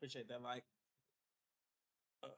Appreciate that, like. Ugh.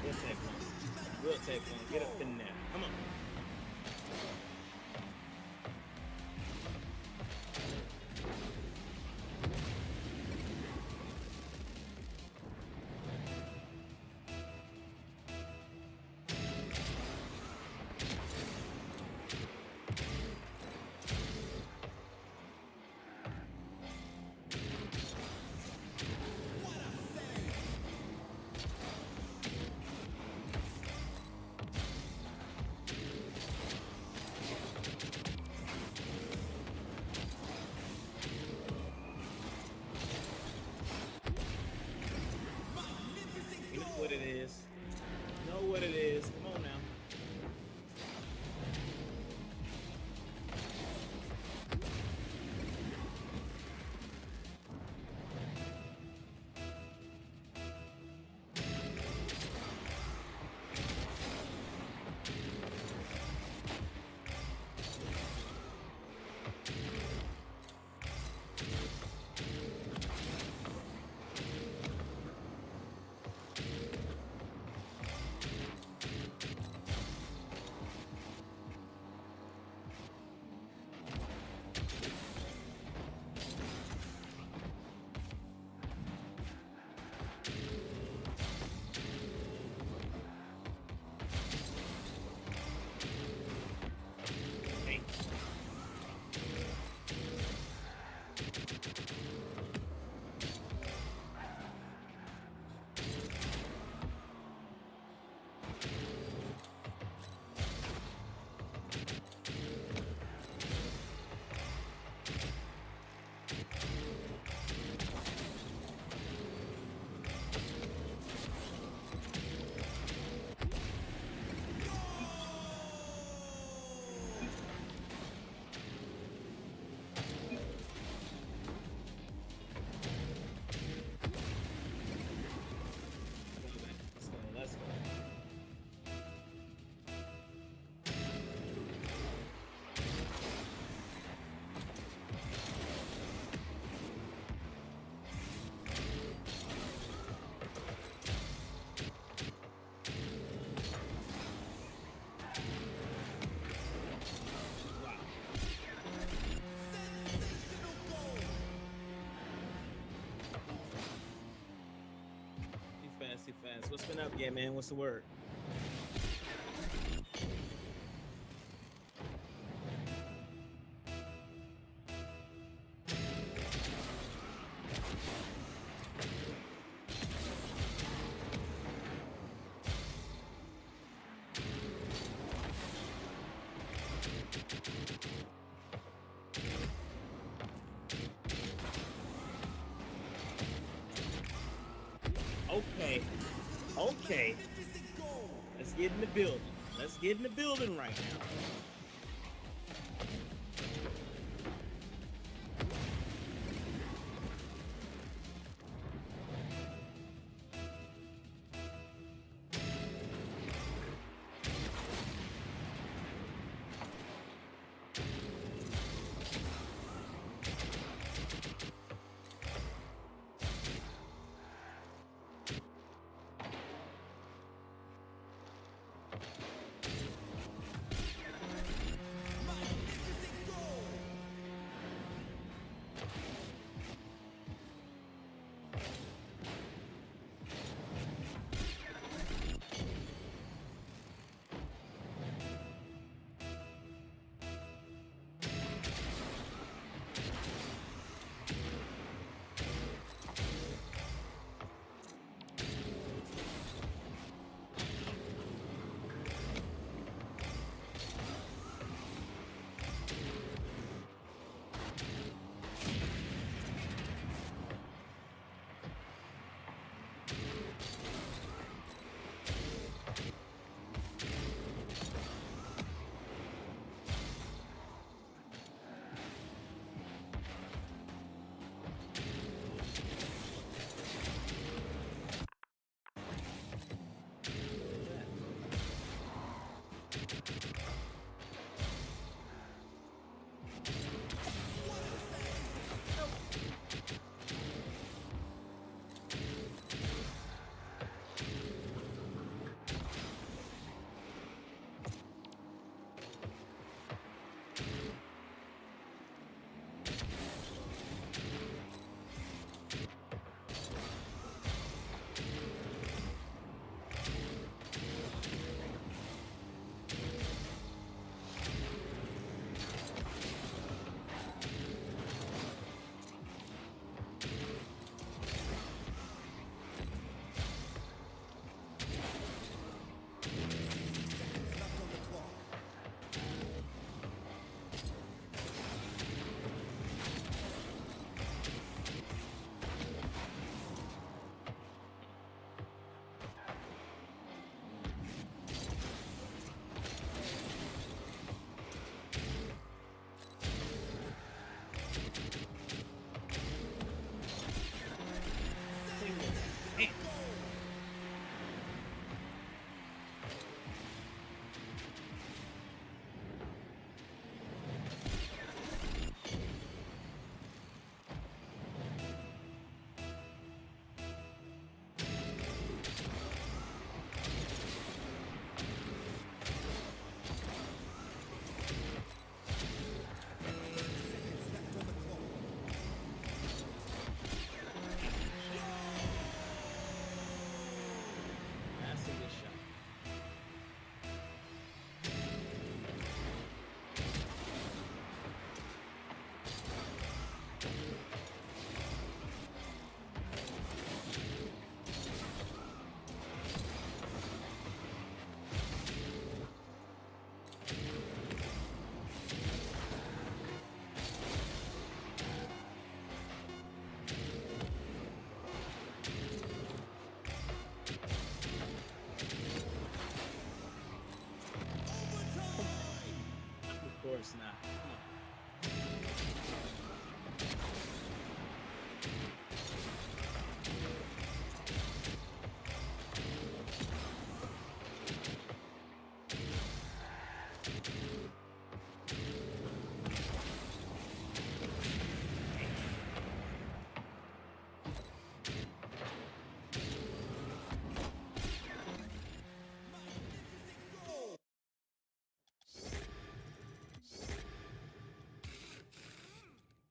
We'll take one. We'll take one. Get up in there. Come on. You know what it is. You know what it is. Come on now. Hey. Let's go. Let's go. Too fast, too fast. What's been up, yeah, man? What's the word? Okay. Okay. Let's get in the building. Let's get in the building right now.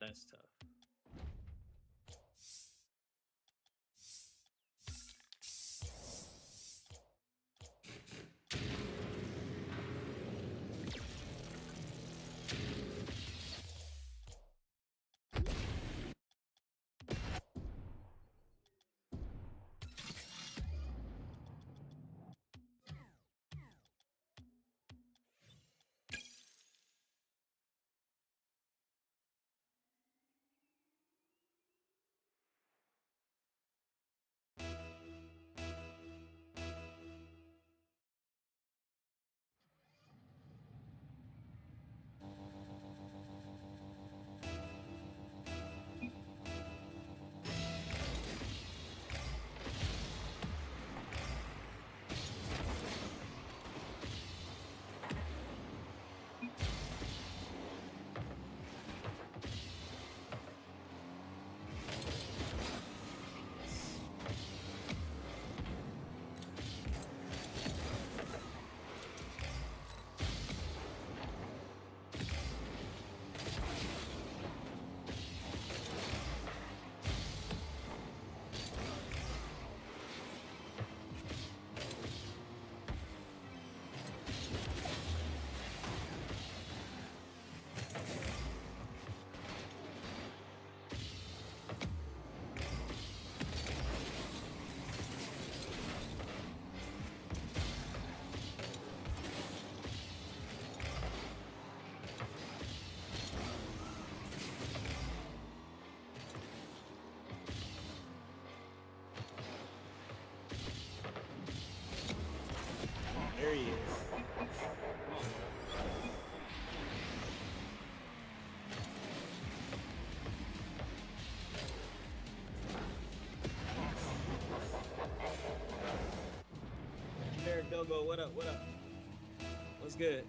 that's tough. There he is. There, Dogo, what up? What up? What's good?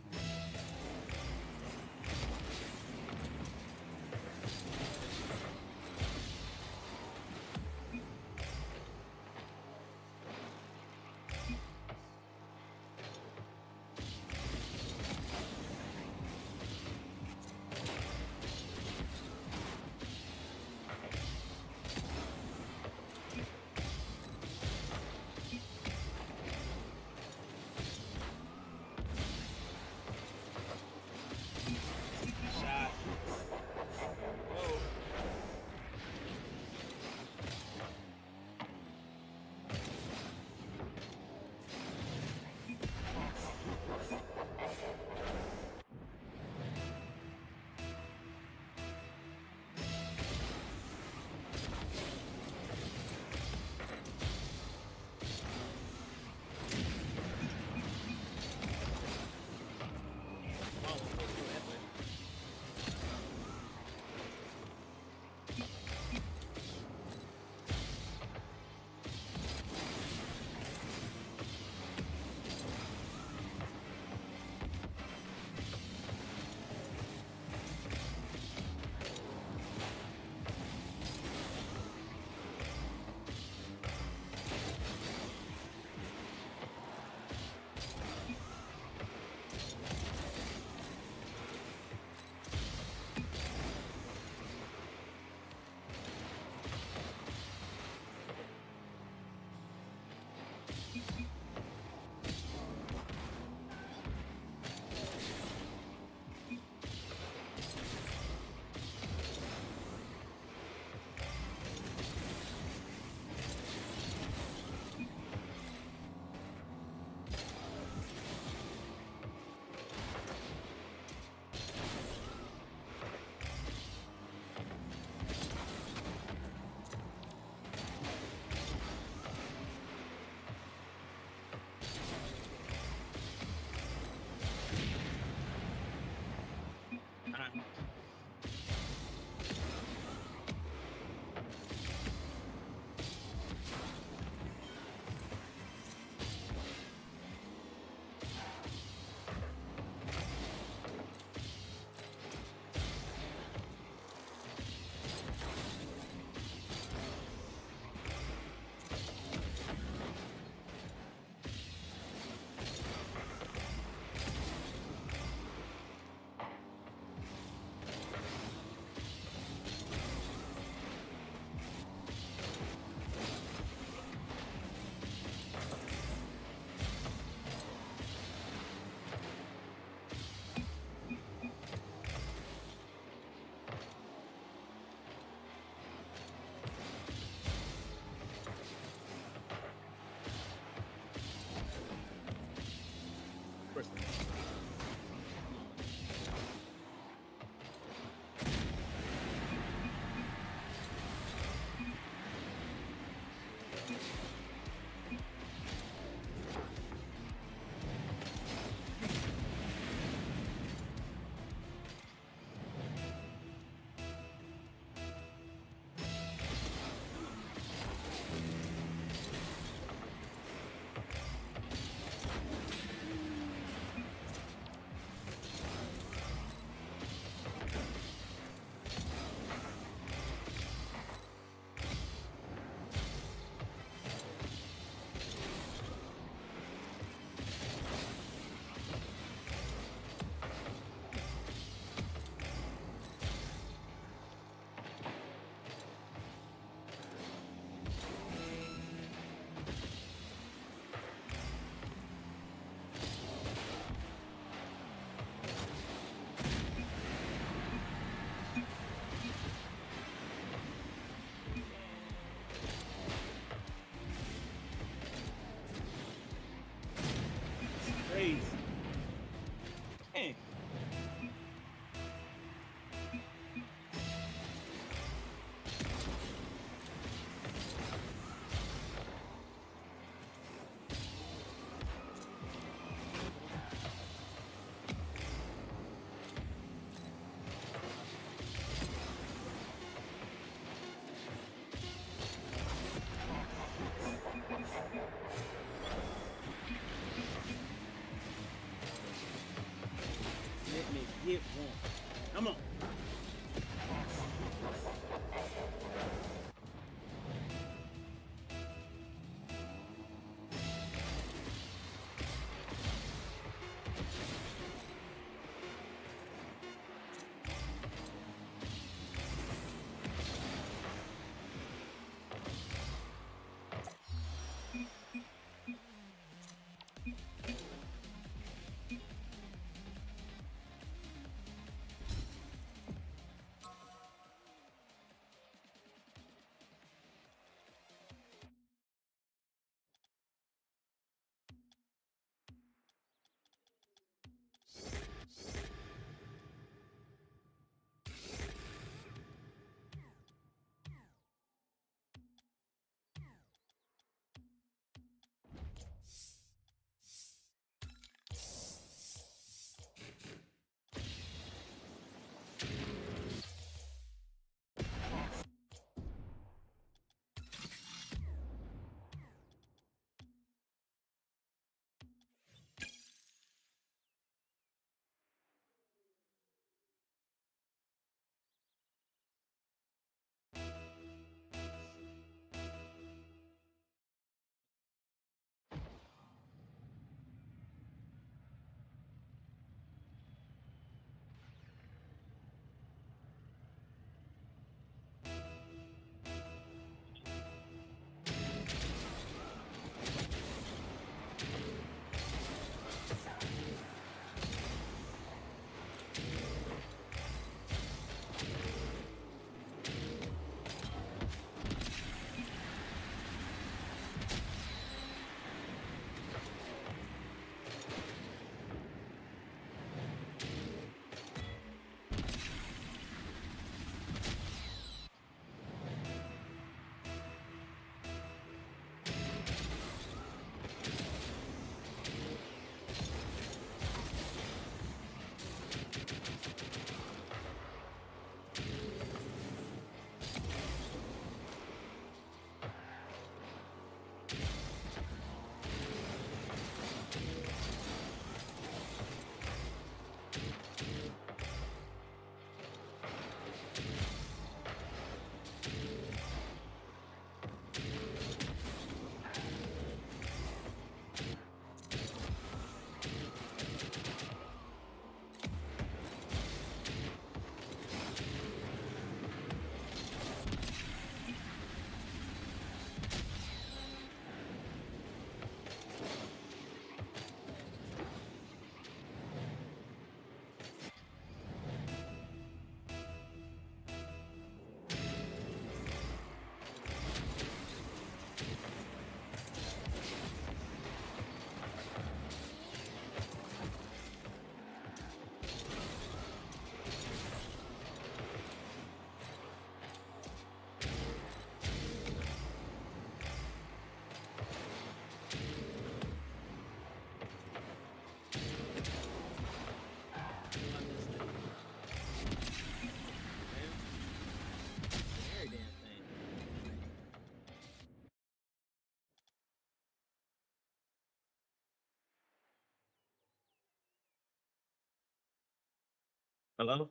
Hello?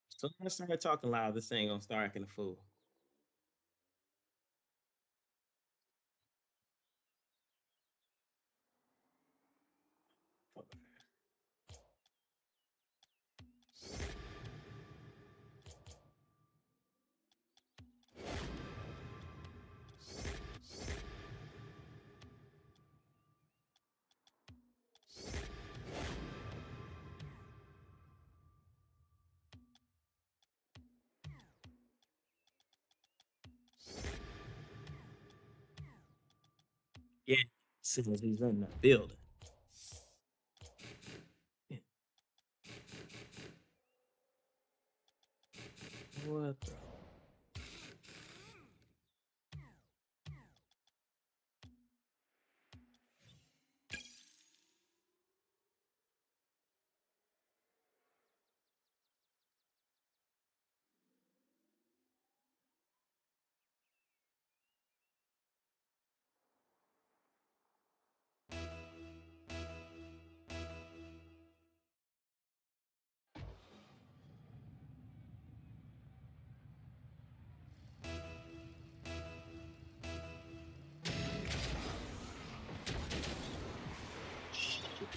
So when I start talking loud, this thing gonna start acting a fool. Yeah, as soon as he's in the building. Yeah. What the? Shit.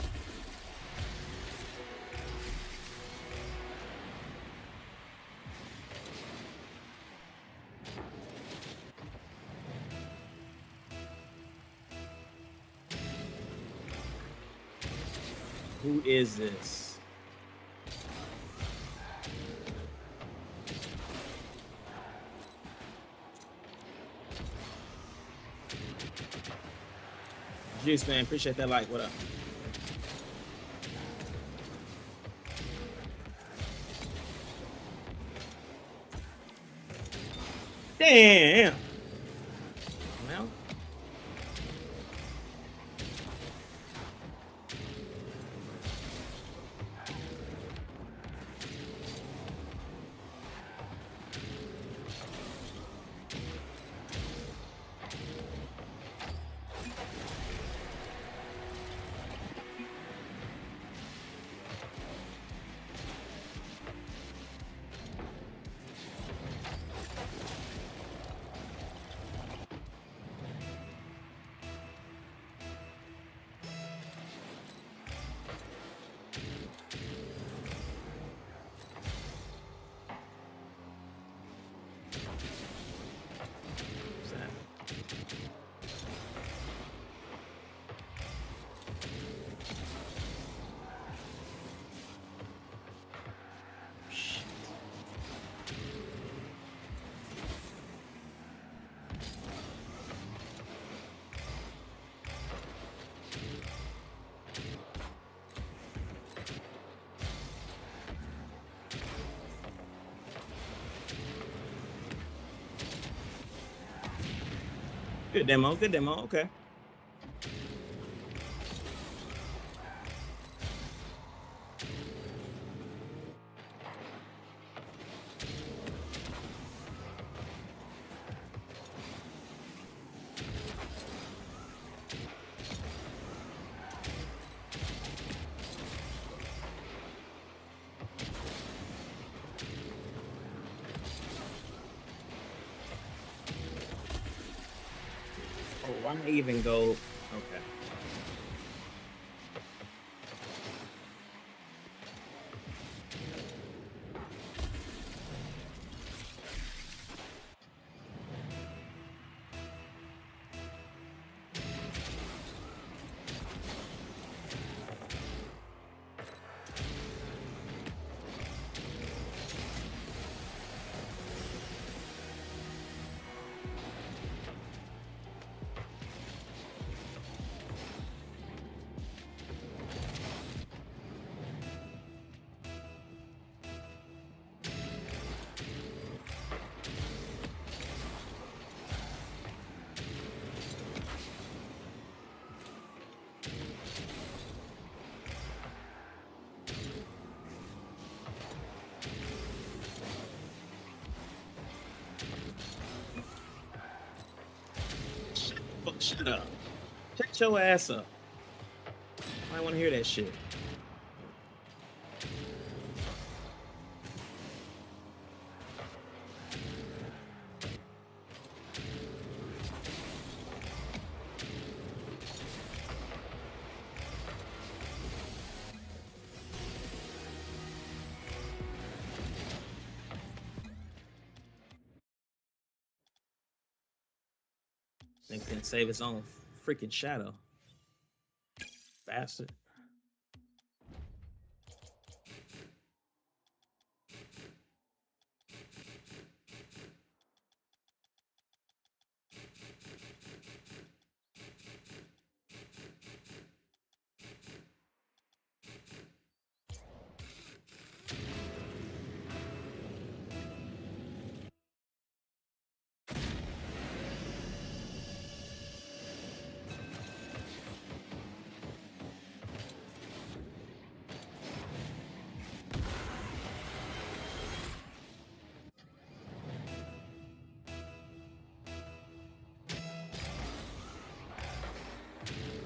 Who is this? Juice man, appreciate that like. What up? Damn. Well, what's that? Shit. Good demo. Good demo. Okay. Oh, why even go? Okay. Shut up. Shut your ass up. I want to hear that shit. Nigga couldn't save his own freaking shadow. Bastard.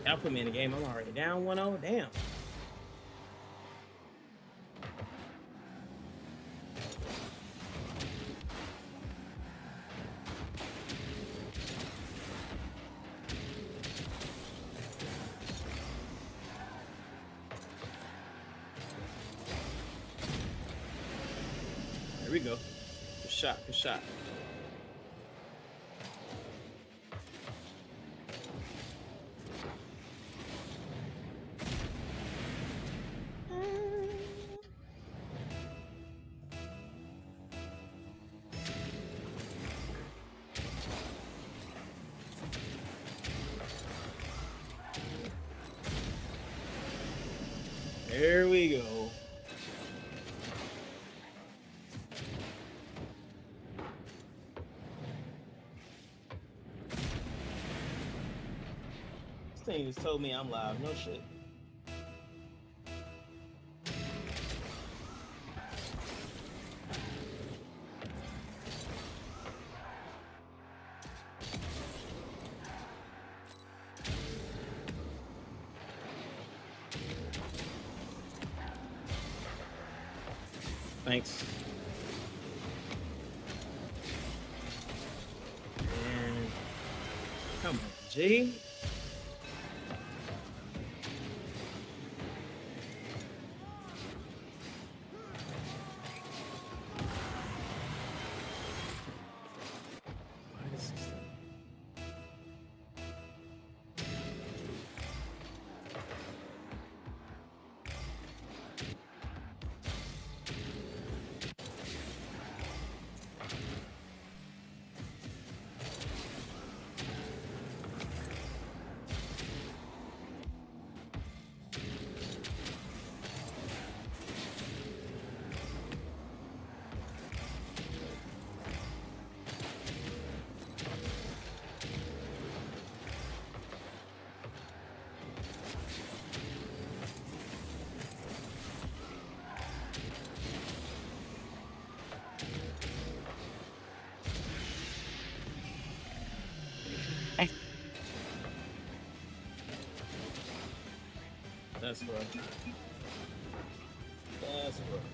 Y'all put me in the game. I'm already down 1-0. Damn. There we go. Good shot. Good shot. There we go. This thing just told me I'm live. No shit. Thanks. And come on, G. Why is this thing? That's rough. That's rough.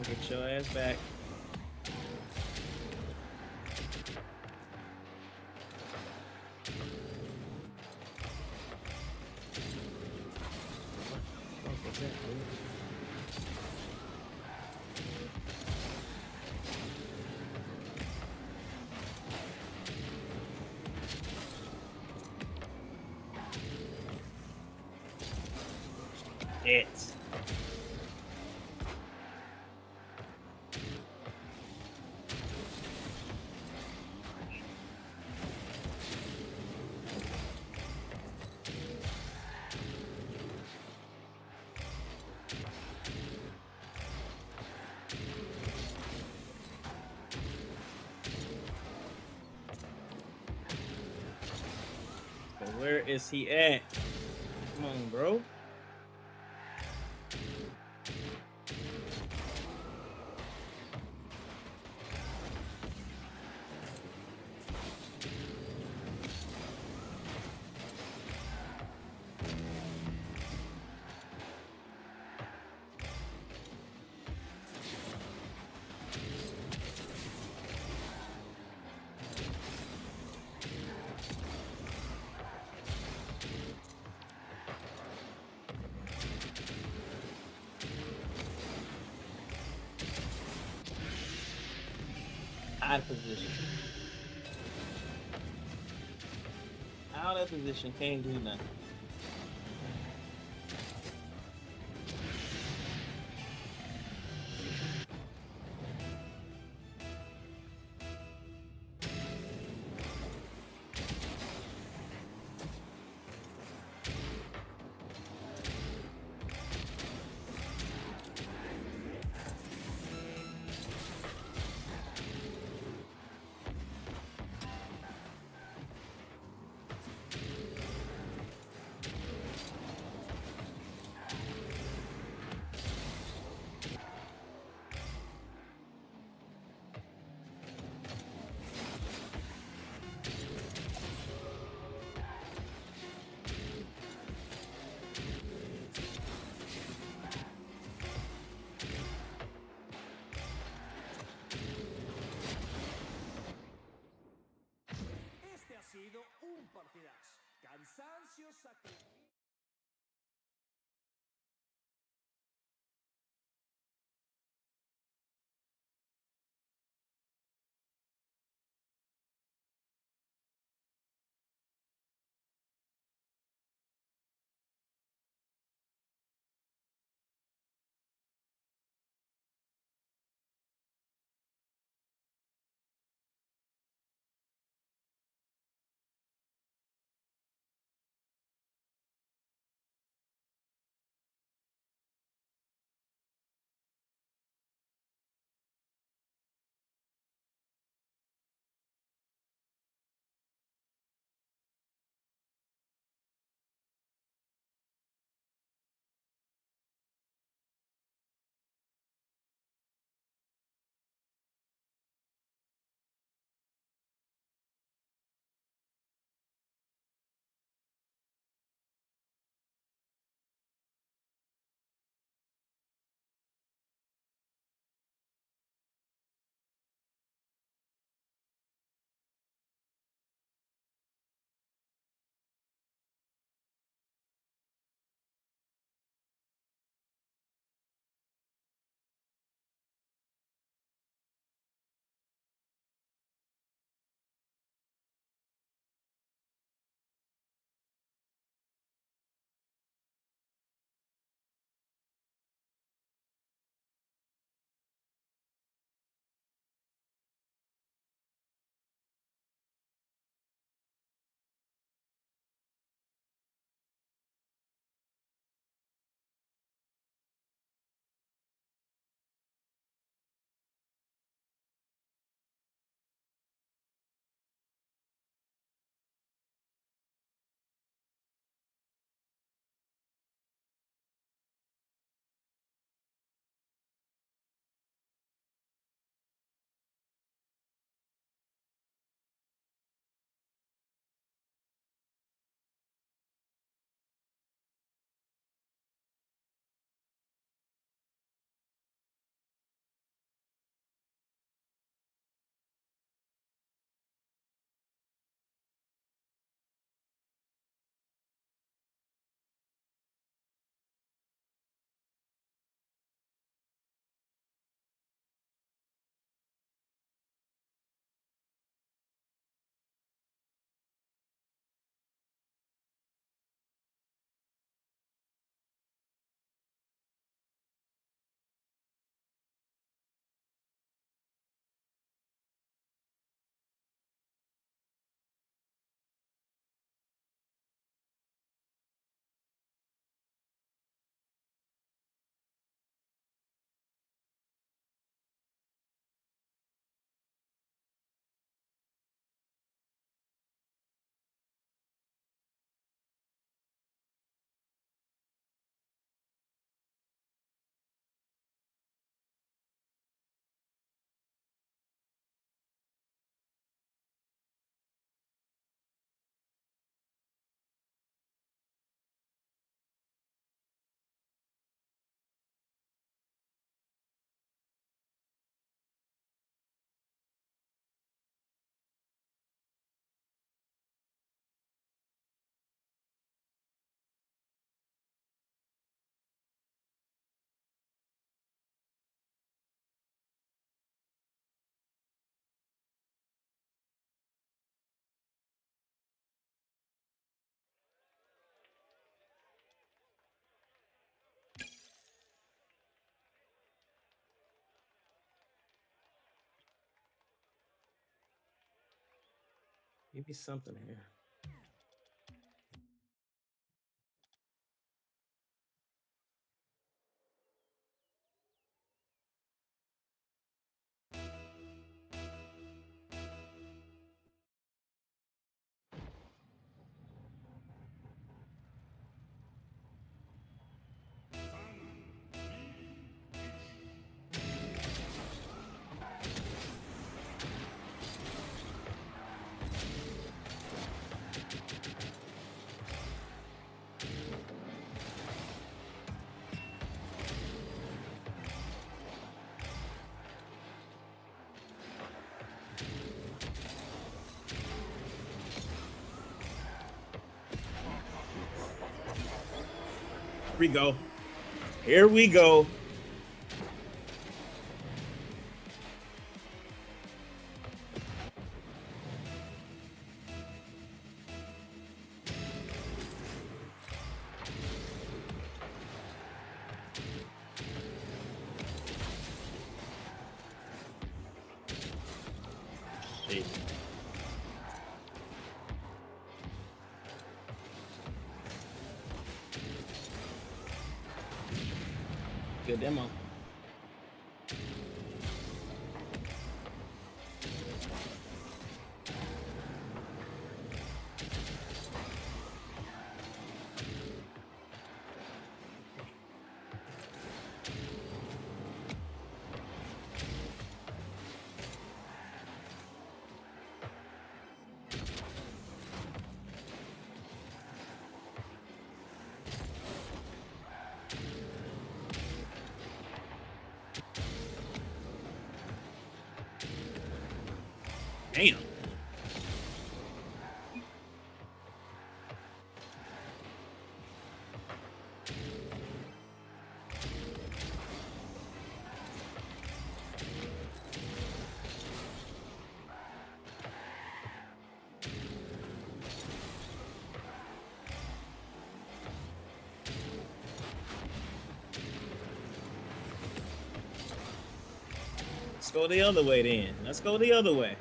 Get your ass back. What's that, dude? It. But where is he at? Come on, bro. Out of position. Out of position. Can't do nothing. Este ha sido un partidazo. Cansancio, sacrificio. Give me something here. Here we go. Here we go. Shit. Good demo. Damn. Let's go the other way then. Let's go the other way.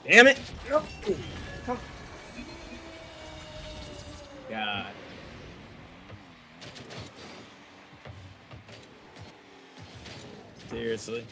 Damn it. God. Seriously.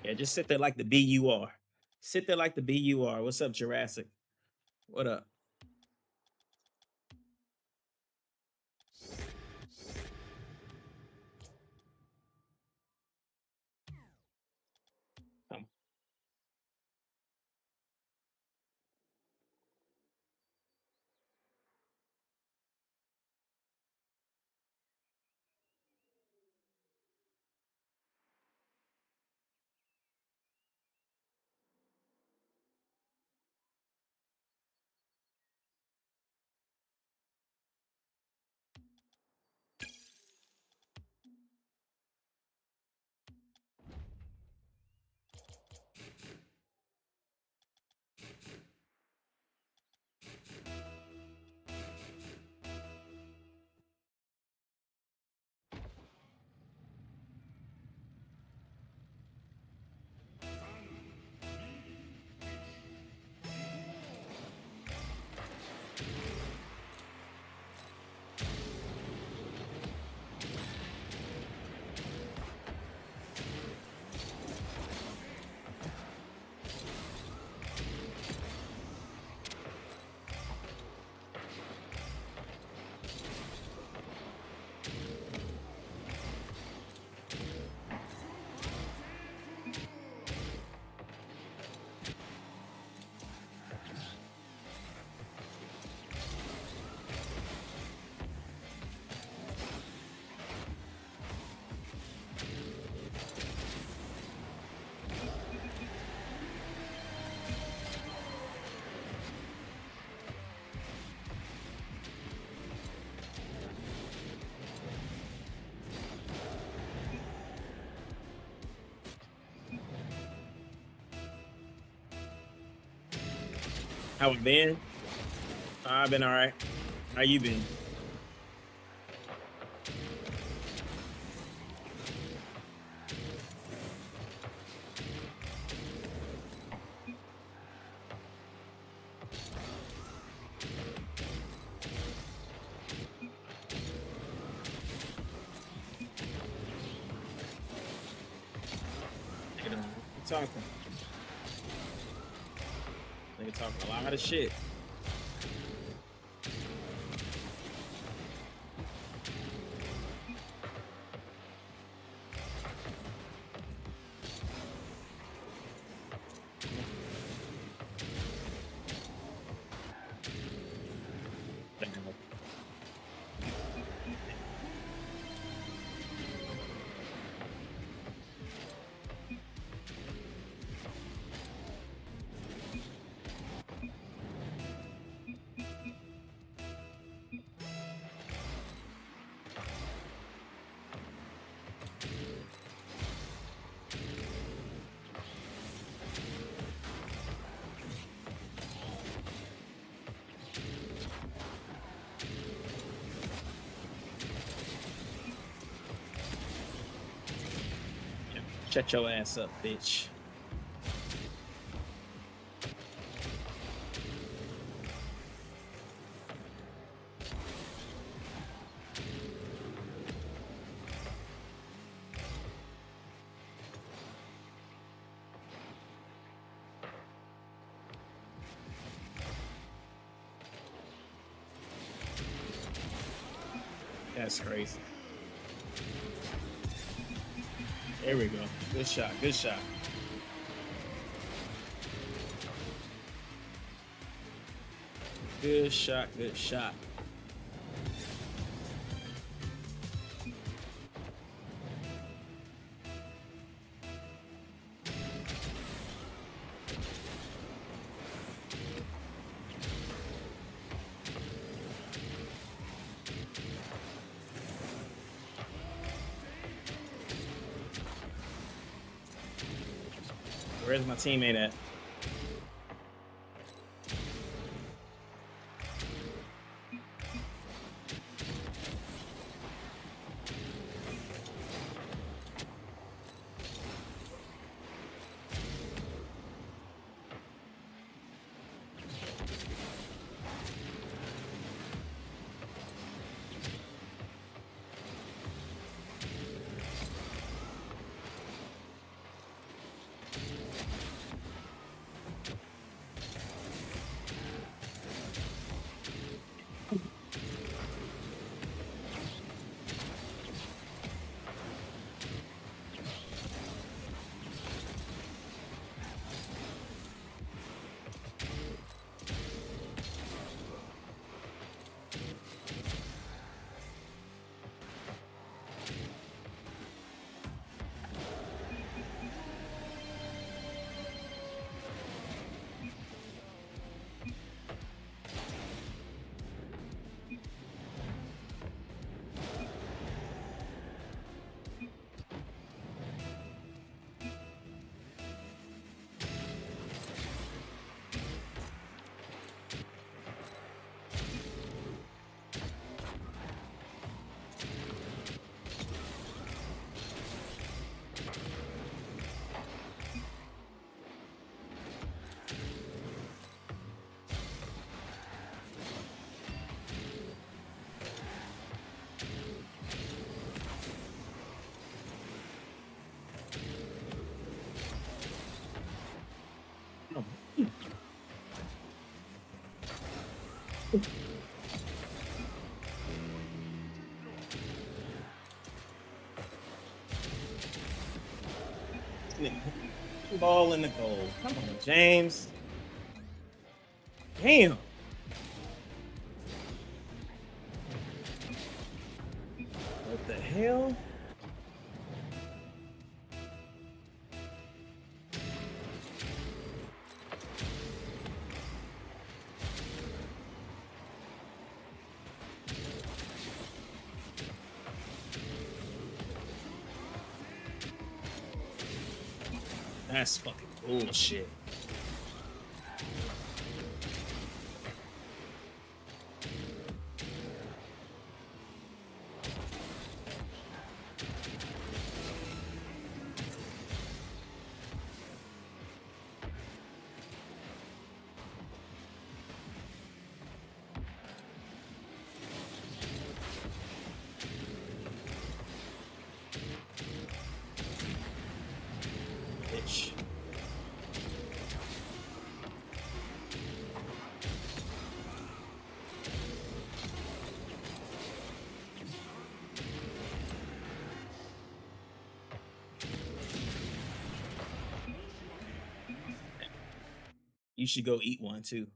Yeah, just sit there like the B you are. Sit there like the B you are. What's up, Jurassic? What up? Um, How it been? I've been all right. How you been? Nigga, talking. Nigga talking a lot of shit. Shut your ass up, bitch. That's crazy. There we go. Good shot. Good shot. Good shot. Good shot. Where's my teammate at? Ball in the goal. Come on, James. Damn. What the hell? That's fucking bullshit. Bitch. You should go eat one too.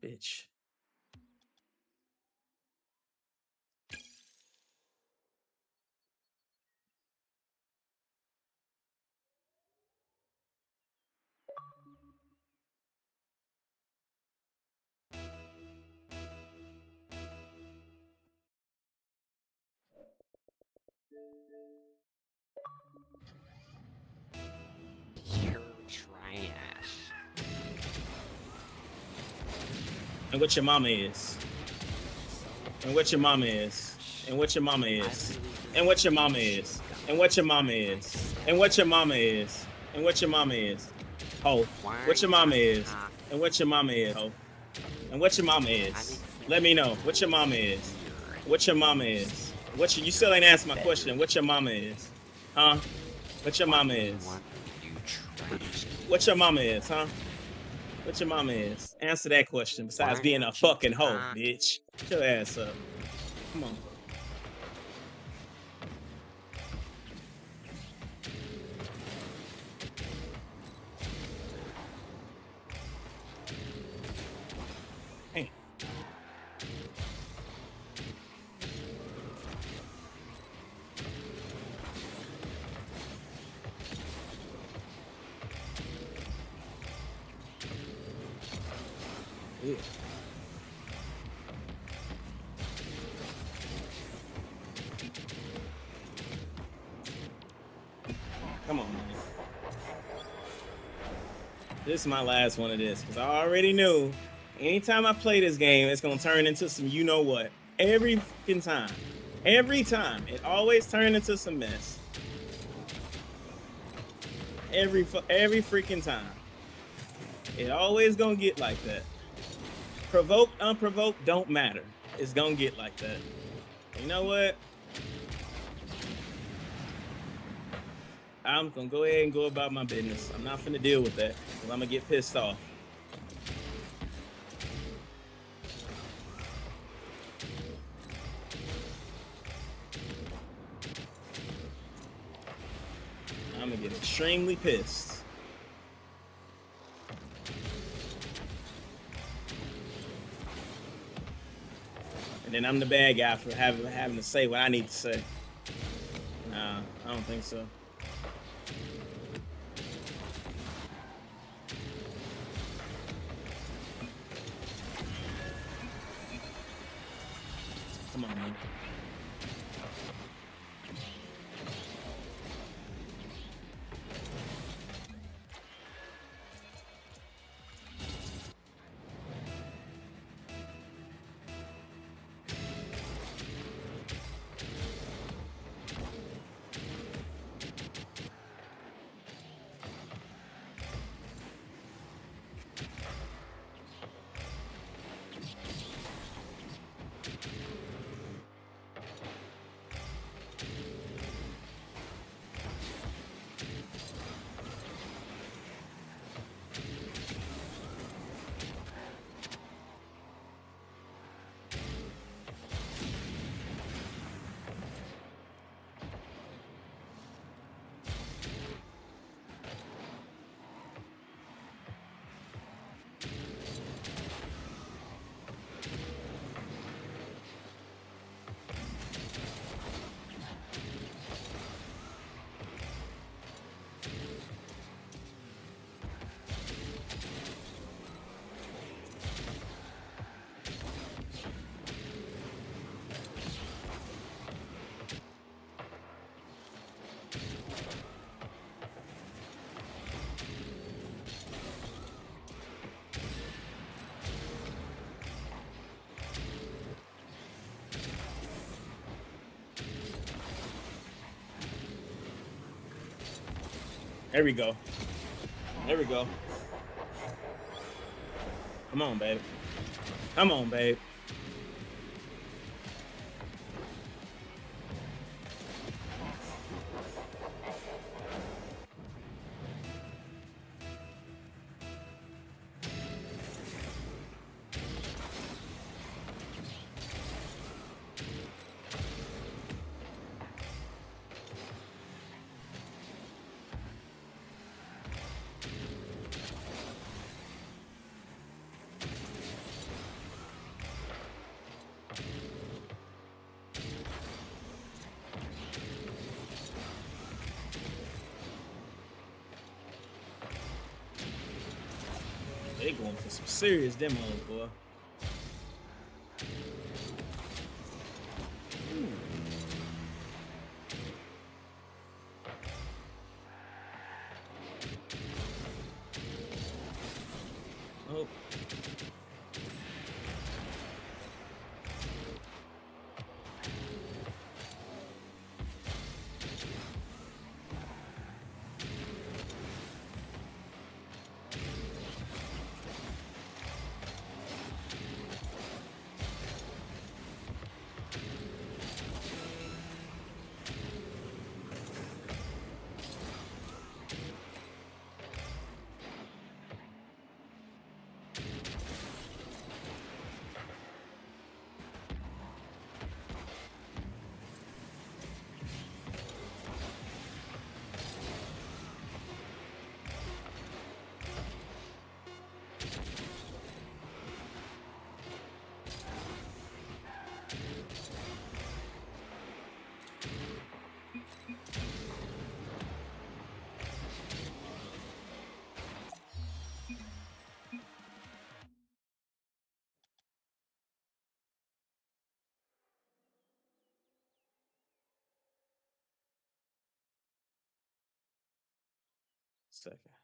Bitch. You're trash. And what your mama is. And what your mama is. And what your mama is. And what your mama is. And what your mama is. And what your mama is. And what your mama is. Ho. What your mama is. And what your mama is. Ho. And what your mama is. Let me know. What your mama is. What your mama is. You still ain't asked my question. What your mama is. Huh? What your mama is. What your mama is, huh? What your mama is? Answer that question. Besides being a fucking hoe, bitch. Get your ass up. Come on. Hey. Yeah. Come on, man. This is my last one of this, because I already knew anytime I play this game, it's going to turn into some you know what. Every fucking time. Every time. It always turns into some mess. Every freaking time. It always going to get like that. Provoked, unprovoked, don't matter. It's going to get like that. You know what? I'm going to go ahead and go about my business. I'm not finna deal with that, because I'm going to get pissed off. I'm going to get extremely pissed. And then I'm the bad guy for having to say what I need to say. Nah, I don't think so. Come on, man. There we go. There we go. Come on, babe. Come on, babe. They going for some serious demos, boy. Oh. Second.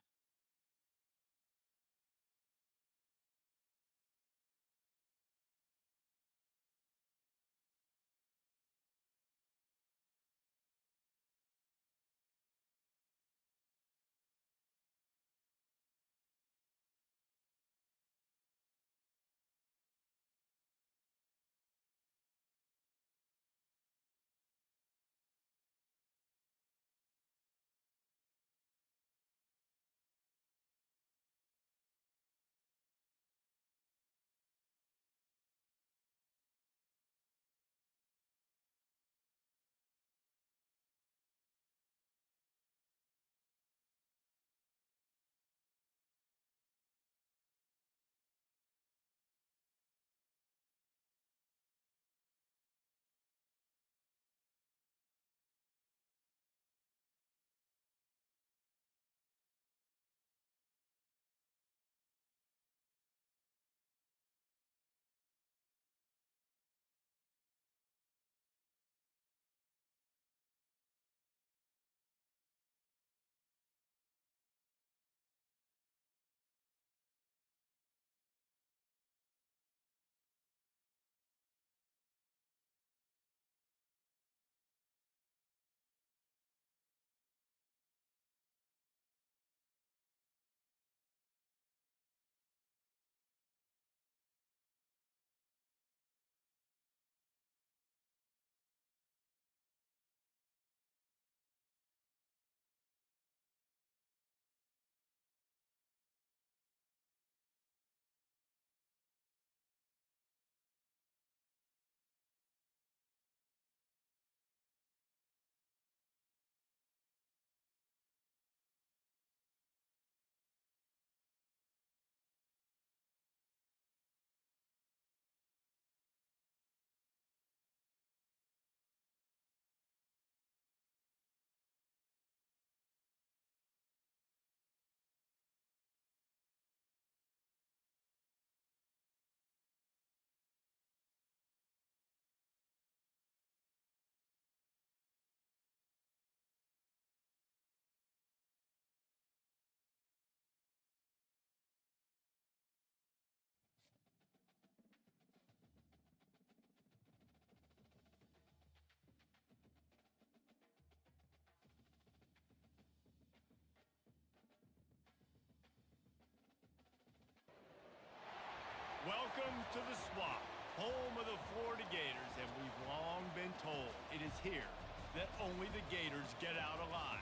Welcome to the Swamp, home of the Florida Gators, and we've long been told it is here that only the Gators get out alive.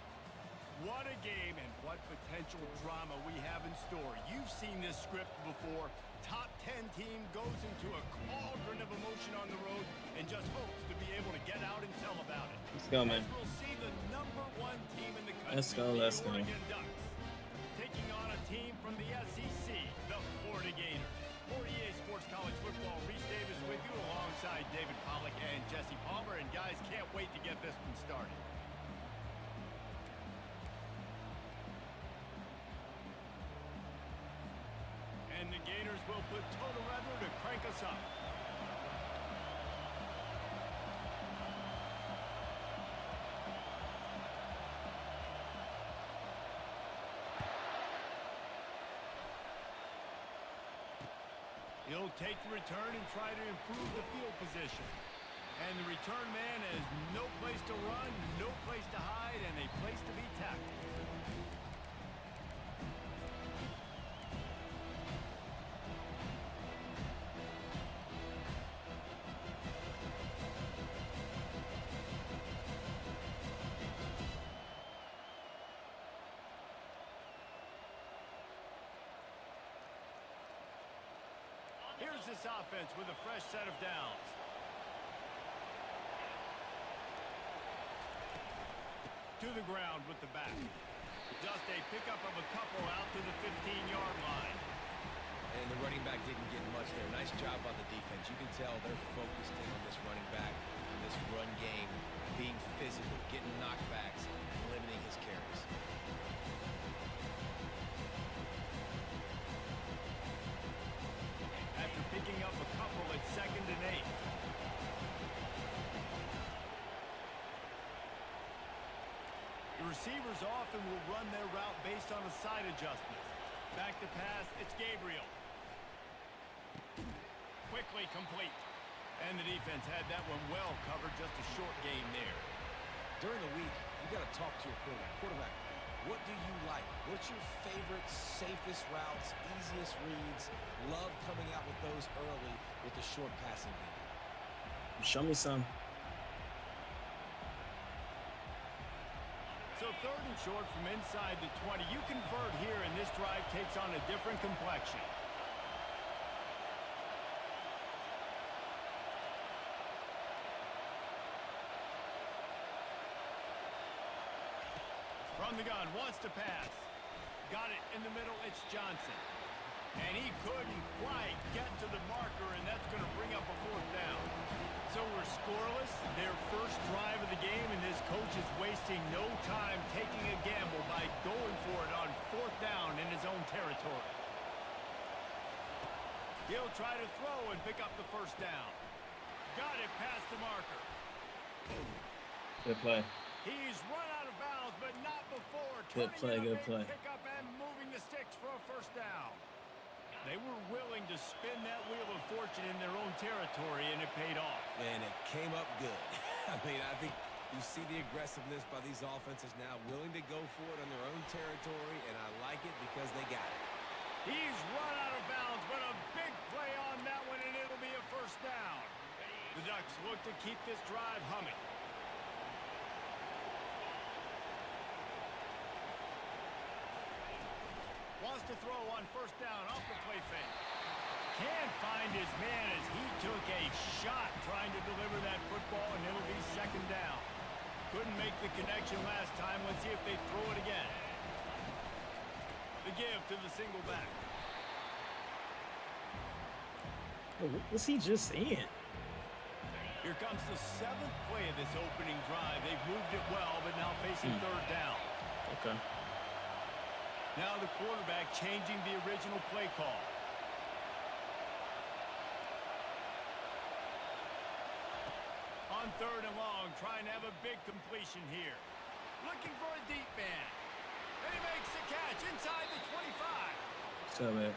What a game and what potential drama we have in store. You've seen this script before. Top 10 team goes into a cauldron of emotion on the road and just hopes to be able to get out and tell about it. Let's go, man. As we'll see the #1 team in the country, Let's go, the let's go. Oregon Ducks, taking on a team from the SEC, the Florida Gators. For EA Sports College Football, Reese Davis with you alongside David Pollack and Jesse Palmer. And guys, can't wait to get this one started. And the Gators will put total weather to crank us up. He'll take the return and try to improve the field position. And the return man has no place to run, no place to hide, and a place to be tackled. Here's this offense with a fresh set of downs. To the ground with the back. Just a pickup of a couple out to the 15-yard line. And the running back didn't get much there. Nice job on the defense. You can tell they're focused in on this running back, on this run game, being physical, getting knockbacks, and limiting his carries. After picking up a couple at 2nd and 8. The receivers often will run their route based on a side adjustment. Back to pass, it's Gabriel. Quickly complete. And the defense had that one well covered, just a short game there. During the week, you got to talk to your quarterback. Quarterback, what do you like? What's your favorite, safest routes, easiest reads? Love coming out with those early with the short passing game. Show me some. So 3rd and short from inside the 20. You convert here, and this drive takes on a different complexion. From the gun, wants to pass. Got it in the middle, it's Johnson. And he couldn't quite get to the marker, and that's going to bring up a 4th down. So we're scoreless, their first drive of the game, and this coach is wasting no time taking a gamble by going for it on 4th down in his own territory. He'll try to throw and pick up the 1st down. Got it past the marker. Good play. He's run out of bounds, but not before. Good play, good play. Pick up and moving the sticks for a 1st down. They were willing to spin that wheel of fortune in their own territory, and it paid off. And it came up good. I mean, I think you see the aggressiveness by these offenses now, willing to go for it on their own territory, and I like it because they got it. He's run out of bounds, but a big play on that one, and it'll be a 1st down. The Ducks look to keep this drive humming. Wants to throw on 1st down off the play fake. Can't find his man as he took a shot trying to deliver that football, and it'll be 2nd down. Couldn't make the connection last time. Let's see if they throw it again. The give to the single back. Oh, what was he just saying? Here comes the 7th play of this opening drive. They've moved it well, but now facing 3rd down. Okay. Now the quarterback changing the original play call. On 3rd and long, trying to have a big completion here. Looking for a deep man. And he makes the catch inside the 25. So, man.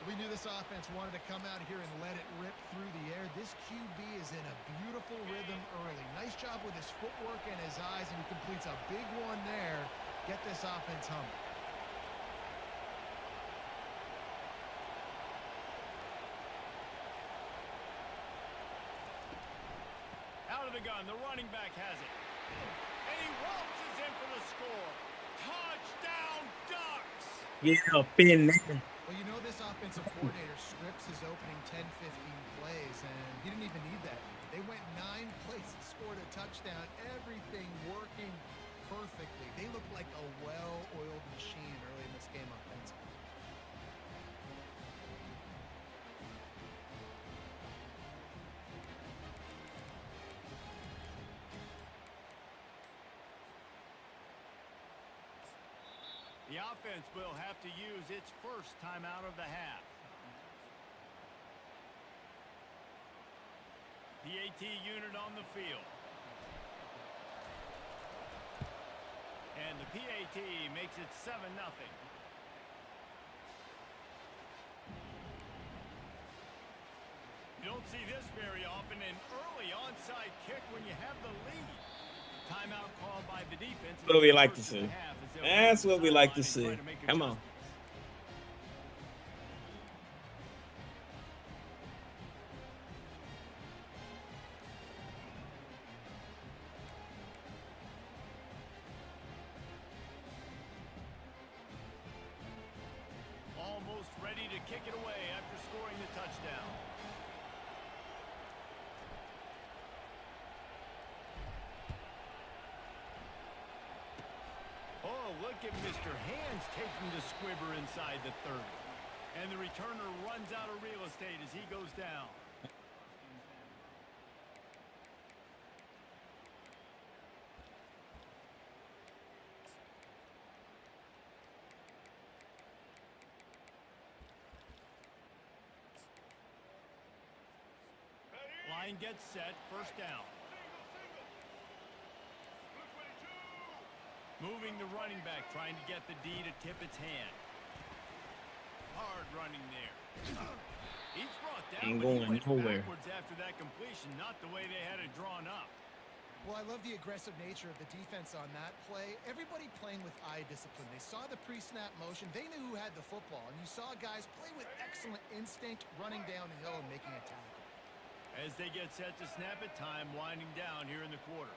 We knew this offense wanted to come out here and let it rip through the air. This QB is in a beautiful rhythm early. Nice job with his footwork and his eyes, and he completes a big one there. Get this offense humming. the gun. The running back has it. And he waltzes in for the score. Touchdown, Ducks! Yeah, up in there. Well, you know this offensive coordinator scripts his opening 10, 15 plays, and he didn't even need that. They went 9 plays and scored a touchdown. Everything working perfectly. They looked like a well-oiled machine early in this game offensively. The offense will have to use its first timeout of the half. PAT unit on the field. And the PAT makes it 7-0. You don't see this very often, an early onside kick when you have the lead. Timeout called by the defense. What we like to see. That's what we like to see. Come on. Almost ready to kick it away after scoring the touchdown. Oh, look at Mr. Hands taking the squibber inside the 30. And the returner runs out of real estate as he goes down. Line gets set, first down. Moving the running back, trying to get the D to tip its hand. Hard running there. He's brought down, Ain't but he going went nowhere. backwards after that completion, not the way they had it drawn up. Well, I love the aggressive nature of the defense on that play. Everybody playing with eye discipline. They saw the pre-snap motion. They knew who had the football. And you saw guys play with excellent instinct, running downhill and making a tackle. As they get set to snap it, time winding down here in the quarter.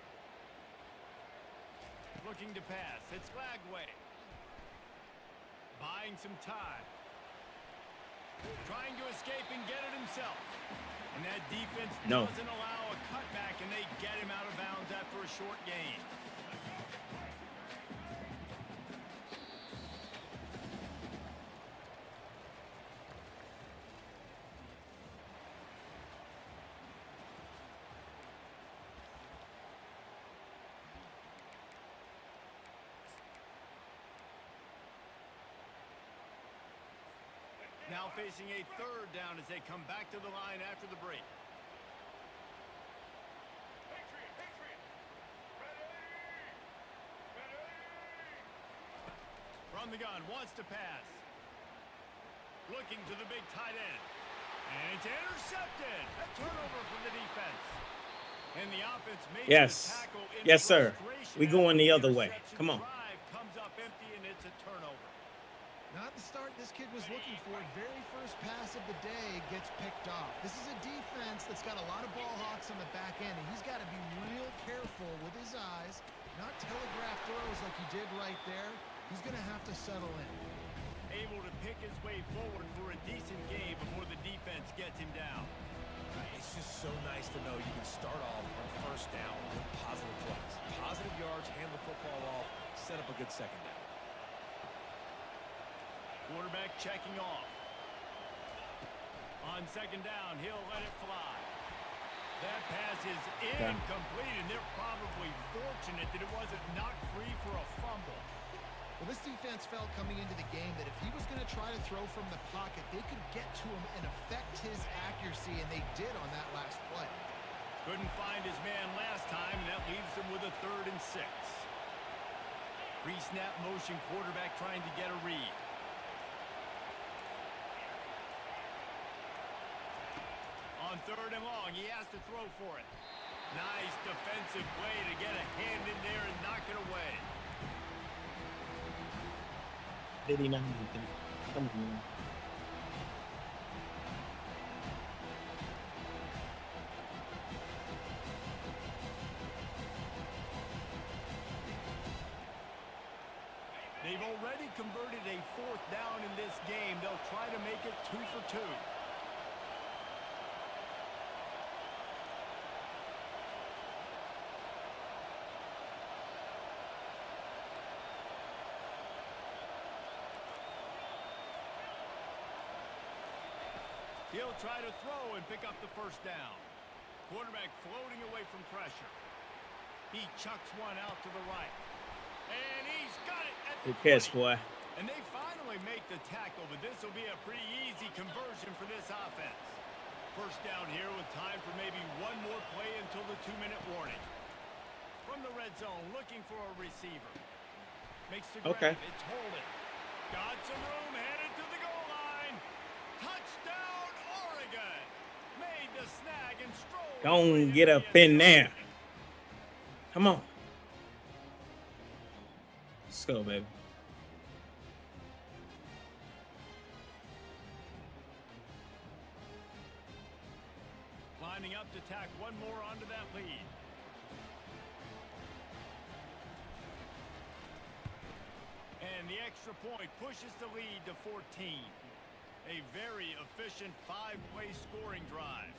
Looking to pass. It's Lagway. Buying some time. Trying to escape and get it himself. And that defense doesn't allow a cutback, and they get him out of bounds after a short gain. Now facing a third down as they come back to the line after the break. From the gun, wants to pass. Looking to the big tight end. And it's intercepted. A turnover from the defense. And the offense makes the tackle in Yes, sir. We going the other way. Come on. Drive comes up empty, and it's a turnover. Not the start this kid was looking for. Very first pass of the day gets picked off. This is a defense that's got a lot of ball hawks on the back end, and he's got to be real careful with his eyes, not telegraph throws like he did right there. He's going to have to settle in. Able to pick his way forward for a decent game before the defense gets him down. It's just so nice to know you can start off on first down with positive plays. Positive yards, hand the football off, set up a good second down. Quarterback checking off. On second down, he'll let it fly. That pass is incomplete, and they're probably fortunate that it wasn't knocked free for a fumble. Well, this defense felt coming into the game that if he was going to try to throw from the pocket, they could get to him and affect his accuracy, and they did on that last play. Couldn't find his man last time, and that leaves them with a 3rd and 6. Pre-snap motion, quarterback trying to get a read. On 3rd and long, he has to throw for it. Nice defensive play to get a hand in there and knock it away. Did he not? Come on. They've already converted a 4th down in this game. They'll try to make it 2 for 2. He'll try to throw and pick up the 1st down. Quarterback floating away from pressure. He chucks one out to the right. And he's got it at the Good catch, 20. boy. And they finally make the tackle, but this will be a pretty easy conversion for this offense. 1st down here with time for maybe one more play until the 2-minute warning. From the red zone, looking for a receiver. Makes the grab. Okay. It's holding. Got some room, headed to the goal line. Touchdown, Oregon. Made the snag and strolled. Go on, get up in there. Come on. Let's go, baby. Lining up to tack one more onto that lead. And the extra point pushes the lead to 14. A very efficient 5-play scoring drive.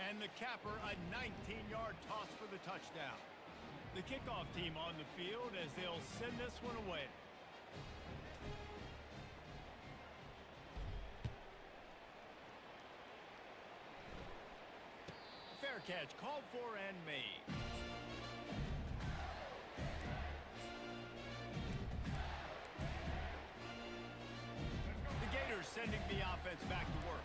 And the capper, a 19-yard toss for the touchdown. The kickoff team on the field as they'll send this one away. Fair catch called for and made. The Gators sending the offense back to work.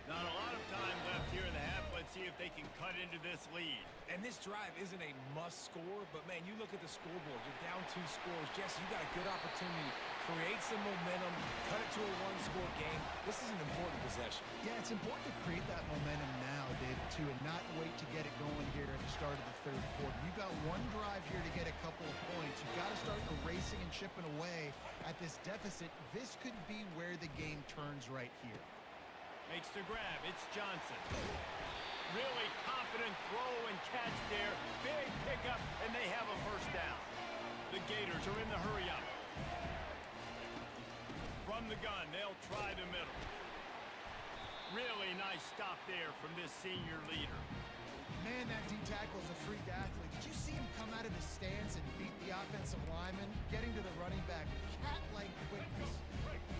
Not a lot of time left here in the half. Let's see if they can cut into this lead. And this drive isn't a must score, but man, you look at the scoreboard, you're down 2 scores. Jesse, you got a good opportunity. Create some momentum, cut it to a 1-score game. This is an important possession. Yeah, it's important to create that momentum now, David, too, and not wait to get it going here at the start of the 3rd quarter. You've got one drive here to get a couple of points. You've got to start erasing and chipping away at this deficit. This could be where the game turns right here. Makes the grab. It's Johnson. Really confident throw and catch there. Big pickup, and they have a 1st down. The Gators are in the hurry-up. From the gun, they'll try the middle. Really nice stop there from this senior leader. Man, that D-tackle is a freak athlete. Did you see him come out of his stance and beat the offensive lineman, getting to the running back? Cat-like quickness.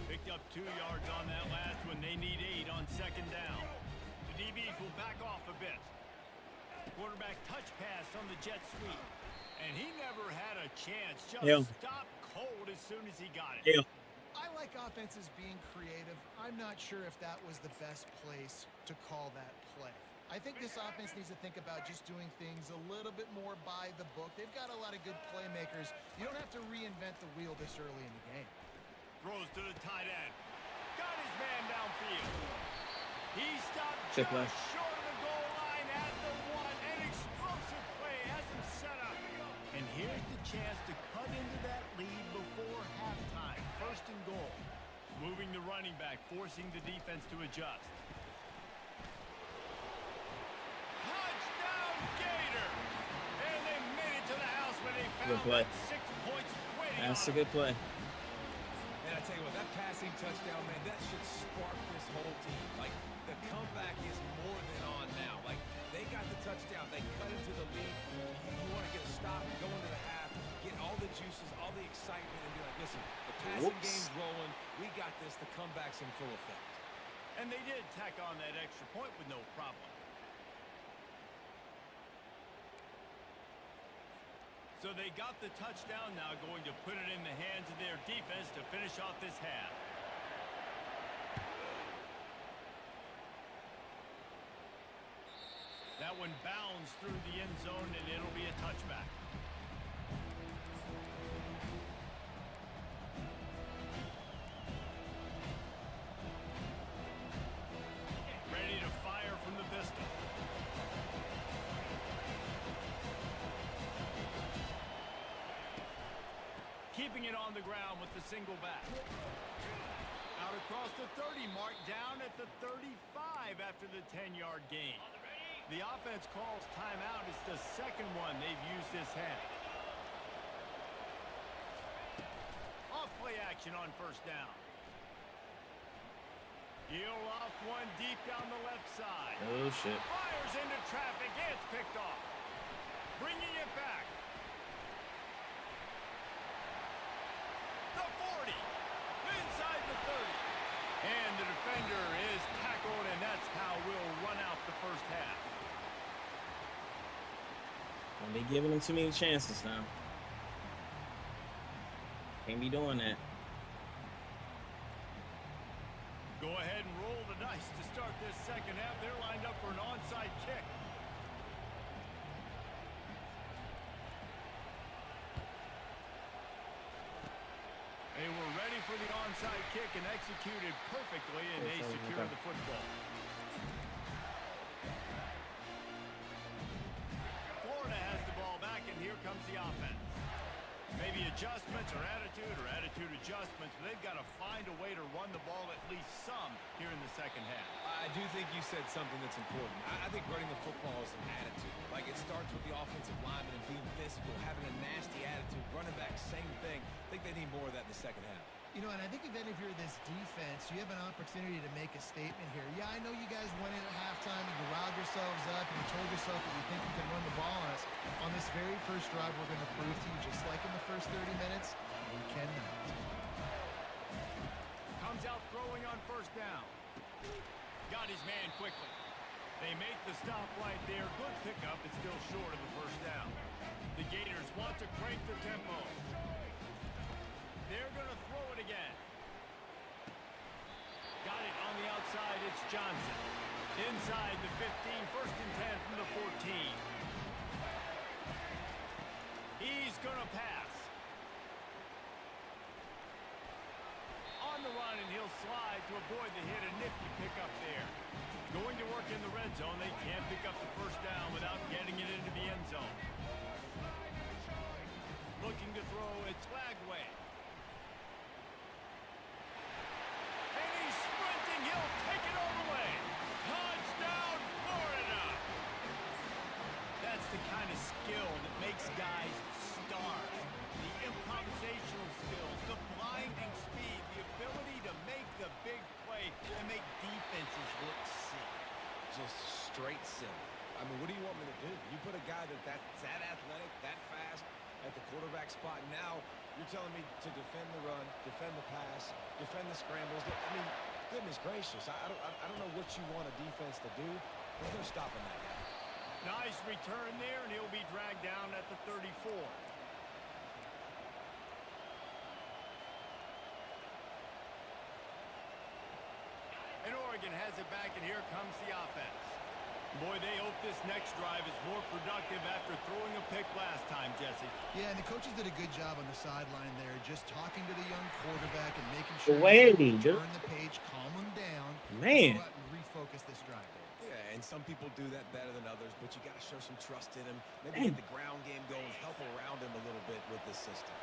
Picked up 2 yards on that last one. They need 8 on 2nd down. The DBs will back off a bit. Quarterback touch pass on the jet sweep. And he never had a chance. Just stopped cold as soon as he got it. Yeah. I like offenses being creative. I'm not sure if that was the best place to call that play. I think this offense needs to think about just doing things a little bit more by the book. They've got a lot of good playmakers. You don't have to reinvent the wheel this early in the game. Throws to the tight end. Got his man downfield. He stopped Check just left. short of the goal line at the 1. An explosive play has him set up. And here's the chance to cut into that lead before halftime. 1st and goal. Moving the running back, forcing the defense to adjust. Touchdown Gators! And they made it to the house when they found Good play. that 6 points waiting That's on a good play. And I tell you what, that passing touchdown, man, that should spark this whole team. Like, the comeback is more than on now. Like, they got the touchdown. They cut into the lead. You want to get a stop, go into the half, get all the juices, all the excitement, and be like, listen, the passing game's rolling. We got this. The comeback's in full effect. And they did tack on that extra point with no problem. So they got the touchdown, now going to put it in the hands of their defense to finish off this half. That one bounds through the end zone, and it'll be a touchback. Ready to fire from the pistol. Keeping it on the ground with the single back. Out across the 30 mark, down at the 35 after the 10-yard gain. The offense calls timeout. It's the 2nd one they've used this half. play action on first down. He'll off one deep down the left side. Oh, shit. Fires into traffic. It's picked off. Bringing it back. The 40. Inside the 30. And the defender is tackled, and that's how we'll run out the first half. Don't be giving them too many chances now. Can't be doing that. Go ahead and roll the dice to start this second half. They're lined up for an onside kick. They were ready for the onside kick and executed perfectly, and they secured the football. Florida has the ball back, and here comes the offense. Maybe adjustments or attitude adjustments, but they've got to find a way to run the ball at least some here in the second half. I do think you said something that's important. I think running the football is an attitude. Like, it starts with the offensive lineman and being physical, having a nasty attitude. Running back, same thing. I think they need more of that in the second half. You know, and I think even if you're this defense, you have an opportunity to make a statement here. Yeah, I know you guys went in at halftime and you riled yourselves up and you told yourself that you think you can run the ball on us. On this very first drive, we're going to prove to you, just like in the first 30 minutes, we cannot. Comes out throwing on first down. Got his man quickly. They make the stop right there. Good pickup. It's still short of the first down. The Gators want to crank the tempo. They're going to throw it again. Got it on the outside. It's Johnson. Inside the 15. First and 10 from the 14. He's going to pass. On the run, and he'll slide to avoid the hit. A nifty pickup there. Going to work in the red zone. They can't pick up the first down without getting it into the end zone. Looking to throw. It's Lagway. And he's sprinting. He'll take it all the way. Touchdown, Florida. That's the kind of skill that makes guys stars. The improvisational skills, the blinding speed, the ability to make the big play and make defenses look sick. Just straight silly. I mean, what do you want me to do? You put a guy that's that athletic, that fast at the quarterback spot. Now you're telling me to defend the run, defend the pass, defend the scrambles. I mean, goodness gracious. I don't know what you want a defense to do. There's no stopping that guy. Nice return there, and he'll be dragged down at the 34. And Oregon has it back, and here comes the offense. Boy, they hope this next drive is more productive after throwing a pick last time, Jesse. Yeah, and the coaches did a good job on the sideline there, just talking to the young quarterback and making sure Wait, turn the page, calm him down, Man. go out and refocus this drive there. Yeah, and some people do that better than others, but you got to show some trust in him. Maybe get the ground game going, help around him a little bit with this system.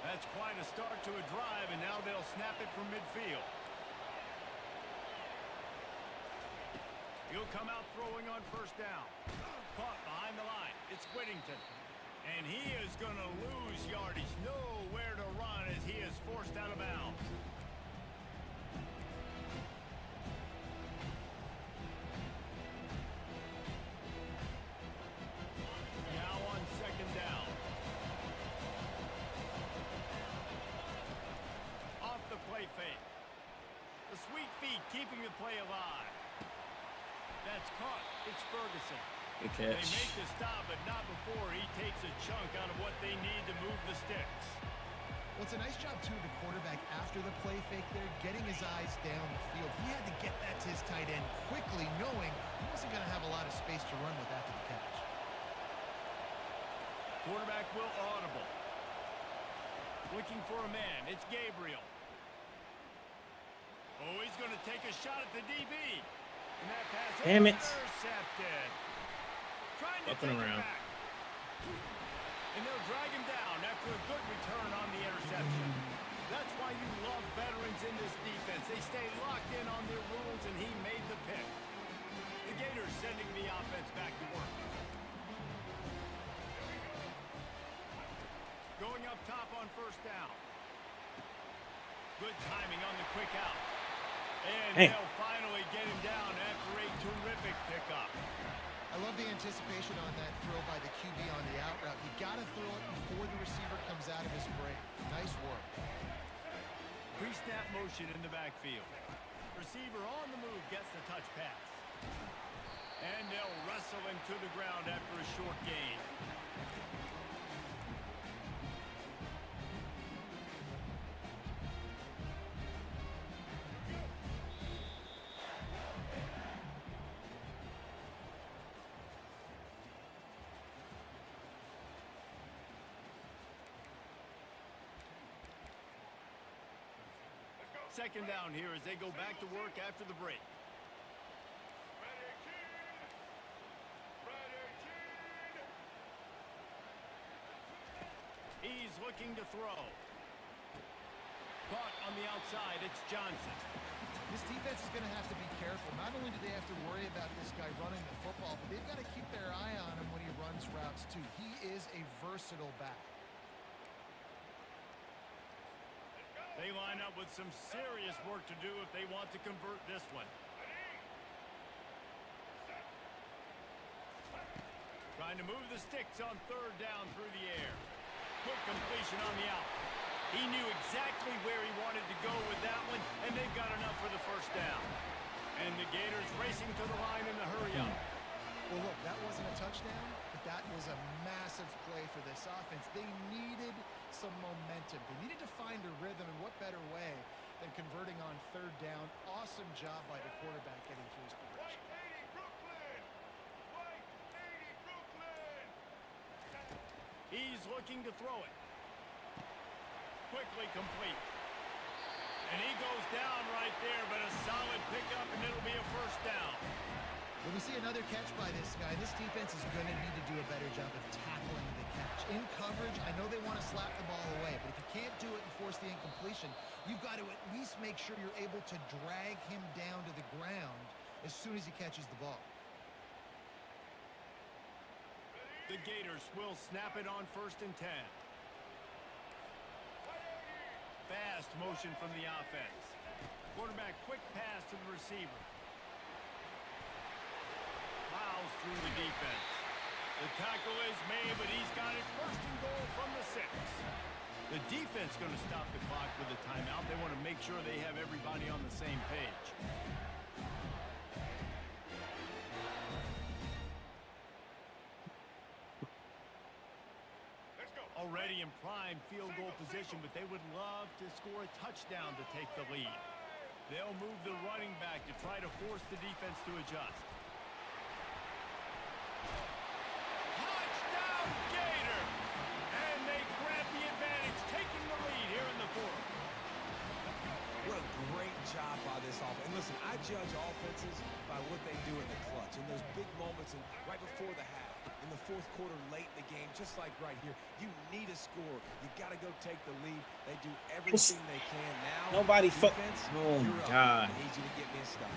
That's quite a start to a drive, and now they'll snap it from midfield. He'll come out throwing on first down. Caught behind the line. It's Whittington. And he is going to lose yardage. Nowhere to run as he is forced out of bounds. Now on second down. Off the play fake. The sweet feet keeping the play alive. That's caught. It's Ferguson. Good They catch. make the stop, but not before he takes a chunk out of what they need to move the sticks. Well, it's a nice job, too, of the quarterback after the play fake there, getting his eyes down the field. He had to get that to his tight end quickly, knowing he wasn't going to have a lot of space to run with after the catch. Quarterback will audible. Looking for a man. It's Gabriel. Oh, he's going to take a shot at the DB. And that pass Damn it. intercepted. Trying to Fucking take around. it back. And they'll drag him down after a good return on the interception. That's why you love veterans in this defense. They stay locked in on their rules, and he made the pick. The Gators sending the offense back to work. Going up top on first down. Good timing on the quick out. And Hey. they'll finally get him down after a terrific pickup. I love the anticipation on that throw by the QB on the out route. You got to throw it before the receiver comes out of his break. Nice work. Pre-snap motion in the backfield. Receiver on the move gets the touch pass. And they'll wrestle him to the ground after a short gain. Second down here as they go back to work after the break. He's looking to throw. Caught on the outside, it's Johnson. This defense is going to have to be careful. Not only do they have to worry about this guy running the football, but they've got to keep their eye on him when he runs routes too. He is a versatile back. They line up with some serious work to do if they want to convert this one. Trying to move the sticks on third down through the air. Quick completion on the out. He knew exactly where he wanted to go with that one, and they've got enough for the first down. And the Gators racing to the line in the hurry-up. Well, look, that wasn't a touchdown, but that was a massive play for this offense. They needed some momentum. They needed to find a rhythm, and what better way than converting on third down. Awesome job by the quarterback getting through his progression. He's looking to throw it. Quickly complete. And he goes down right there, but a solid pickup, and it'll be a first down. When we see another catch by this guy, this defense is going to need to do a better job of tackling the catch. In coverage, I know they want to slap the ball away, but if you can't do it and force the incompletion, you've got to at least make sure you're able to drag him down to the ground as soon as he catches the ball. The Gators will snap it on 1st and 10. Fast motion from the offense. Quarterback quick pass to the receiver. Plows through the defense. The tackle is made, but he's got it 1st and goal from the 6. The defense going to stop the clock with a timeout. They want to make sure they have everybody on the same page. Already in prime field goal position, but they would love to score a touchdown to take the lead. They'll move the running back to try to force the defense to adjust. Touchdown, Gators! And they grab the advantage, taking the lead here in the 4th. What a great job by this offense. And listen, I judge offenses by what they do in the clutch. In those big moments and right before the half, in the 4th quarter, late in the game, just like right here, you need a score. You got to go take the lead. They do everything they can now. Nobody defense, oh my you're up. God. I need you to get me a stop.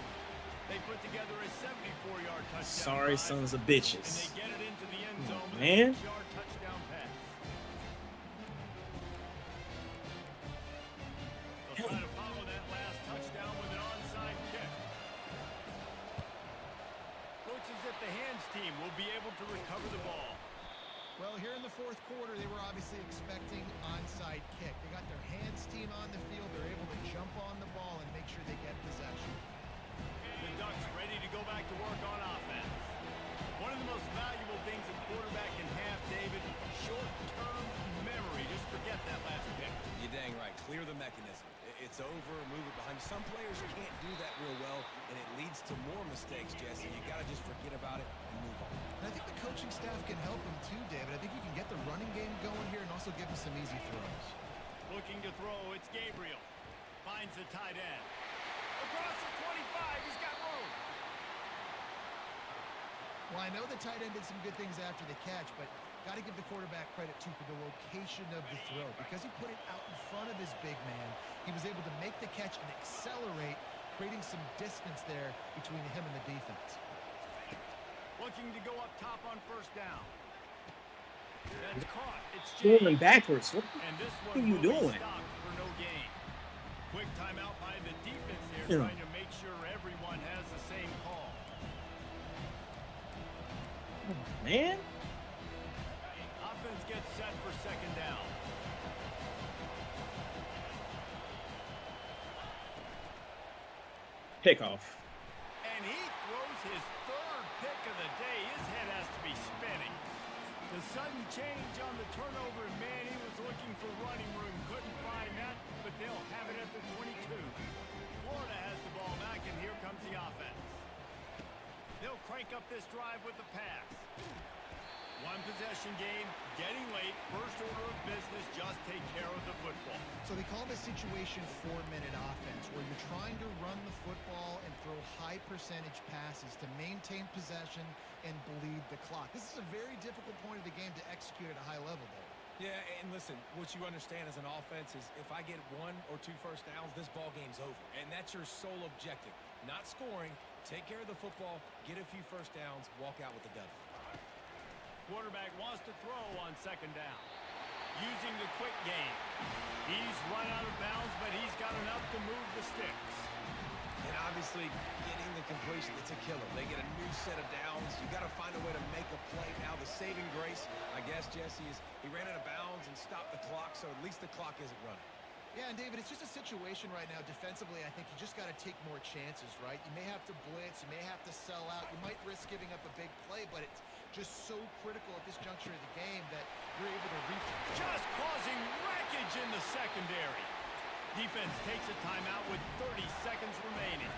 They put together a 74-yard touchdown. Sorry, drive, sons of and bitches. they get it into the end zone with man. a 6-yard touchdown pass. They'll try to follow that last touchdown with an onside kick. Looks as if the hands team will be able to recover the ball. Well, here in the 4th quarter, they were obviously expecting onside kick. They got their hands team on the field. They're able to jump on the ball and make sure they get possession. The Ducks ready to go back to work on offense. One of the most valuable things a quarterback can have, David, short-term memory. Just forget that last pick. You're dang right. Clear the mechanism. It's over, move it behind you. Some players can't do that real well, and it leads to more mistakes, Jesse. You got to just forget about it and move on. And I think the coaching staff can help him too, David. I think you can get the running game going here and also give him some easy throws. Looking to throw, it's Gabriel. Finds the tight end. Across the 25, he's got room. Well, I know the tight end did some good things after the catch, but got to give the quarterback credit, too, for the location of the throw. Because he put it out in front of his big man, he was able to make the catch and accelerate, creating some distance there between him and the defense. Looking to go up top on 1st down. That's caught. It's Rolling James. backwards. What And this are one you will be doing? stopped for no gain. Quick Yeah. trying to make sure everyone has the same call. Man. Offense gets set for second down. Pickoff. And he throws his third pick of the day. His head has to be spinning. The sudden change on the turnover, and man, he was looking for running room. Couldn't find that, but they'll have it at the 22. Florida has the ball back, and here comes the offense. They'll crank up this drive with the pass. One possession game, getting late. First order of business, just take care of the football. So they call this situation 4-minute offense, where you're trying to run the football and throw high percentage passes to maintain possession and bleed the clock. This is a very difficult point of the game to execute at a high level, though. Yeah, and listen, what you understand as an offense is if I get 1 or 2 first downs, this ball game's over. And that's your sole objective. Not scoring, take care of the football, get a few first downs, walk out with the W. Quarterback wants to throw on second down. Using the quick game. He's run out of bounds, but he's got enough to move the sticks. And obviously, getting the completion, it's a killer. They get a new set of downs. You got to find a way to make a play. Now, the saving grace, I guess, Jesse, is he ran out of bounds and stopped the clock, so at least the clock isn't running. Yeah, and David, it's just a situation right now defensively. I think you just got to take more chances, right? You may have to blitz, you may have to sell out, you might risk giving up a big play, but it's just so critical at this juncture of the game that you're able to reach. Just causing wreckage in the secondary. Defense takes a timeout with 30 seconds remaining.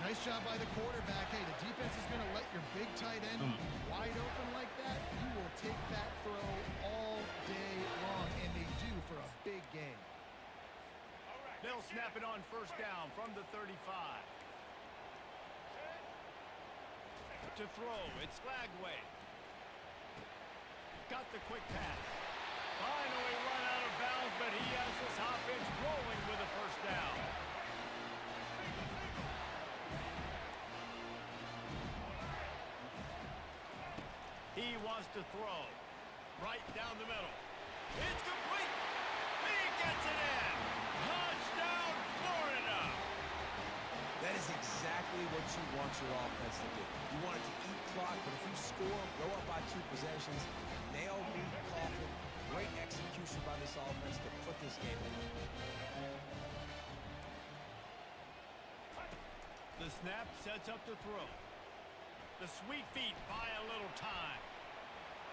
Nice job by the quarterback. Hey, the defense is going to let your big tight end be wide open like that. You will take that throw all day long, and they do for a big game. They'll snap it on first down from the 35. To throw, it's Lagway. Got the quick pass. Finally run out of bounds, but he has this offense rolling with a first down. He wants to throw. Right down the middle. It's complete. He gets it in. Touchdown, Florida. That is exactly what you want your offense to do. You want it to eat clock, but if you score, go up by 2 possessions, nail, meet, coffin. Great execution by this offense to put this game away. The snap sets up the throw. The sweet feet buy a little time.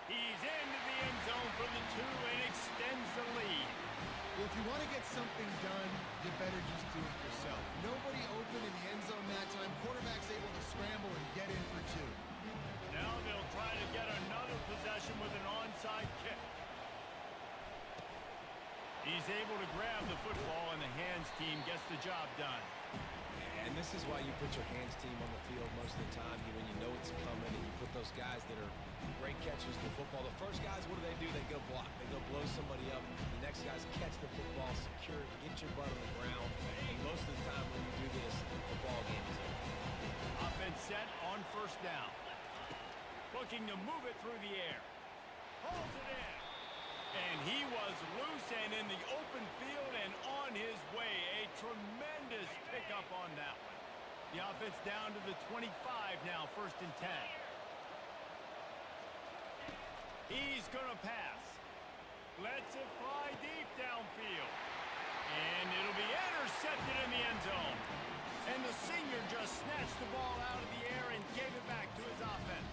He's into the end zone for the 2 and extends the lead. Well, if you want to get something done, you better just do it yourself. Nobody open in the end zone that time. Quarterback's able to scramble and get in for 2. Now they'll try to get another possession with an onside kick. He's able to grab the football, and the hands team gets the job done. And this is why you put your hands team on the field most of the time when you know it's coming, and you put those guys that are great catchers of the football. The first guys, what do? They go block. They go blow somebody up. The next guys catch the football, secure it, get your butt on the ground. And most of the time when you do this, the ball game is over. Offense set on first down. Looking to move it through the air. Holds it in. And he was loose and in the open field and on his way. A tremendous pickup on that one. The offense down to the 25 now, 1st and 10. He's going to pass. Lets it fly deep downfield. And it'll be intercepted in the end zone. And the senior just snatched the ball out of the air and gave it back to his offense.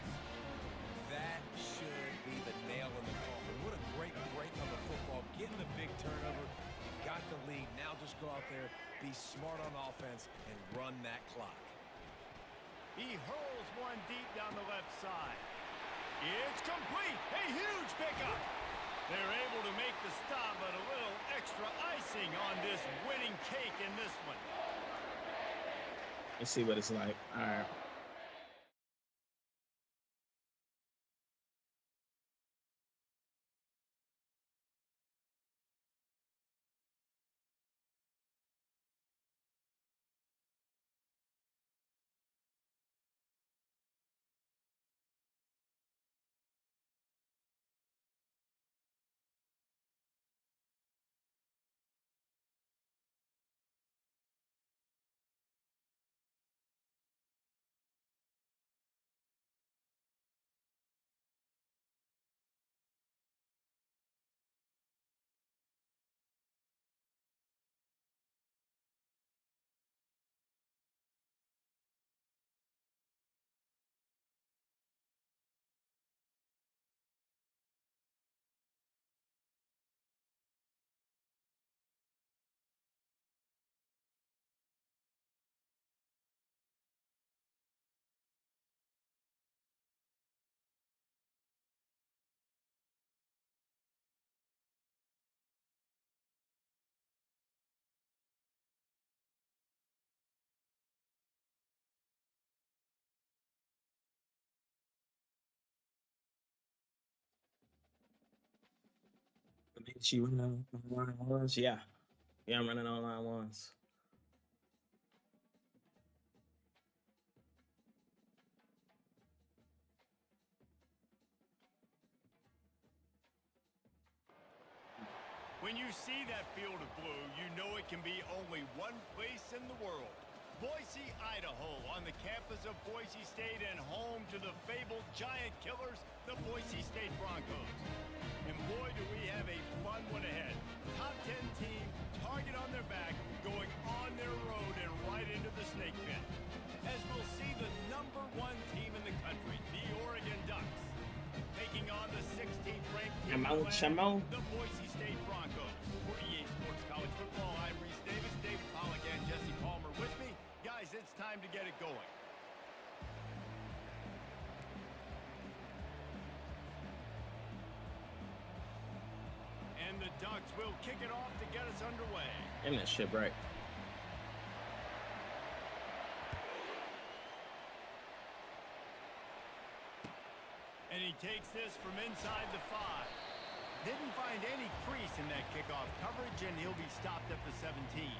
That should be the nail in the coffin. What a great break on the football. Getting the big turnover. You got the lead. Now just go out there, be smart on offense, and run that clock. He hurls one deep down the left side. It's complete. A huge pickup. They're able to make the stop, but a little extra icing on this winning cake in this one. Let's see what it's like. All right. She running on line ones? Yeah. Yeah, I'm running on line ones. When you see that field of blue, you know it can be only one place in the world. Boise, Idaho, on the campus of Boise State and home to the fabled giant killers, the Boise State Broncos. And boy, do we have a fun one ahead. Top 10 team, target on their back, going on their road and right into the snake pit. As we'll see the #1 team in the country, the Oregon Ducks, taking on the 16th ranked team in the land, the Boise State Broncos. For EA Sports College Football, I'm Reese Davis, David Pollack, and Jesse Palmer with me. Guys, it's time to get it going. And the Ducks will kick it off to get us underway. Damn that shit right. And he takes this from inside the 5. Didn't find any crease in that kickoff coverage, and he'll be stopped at the 17.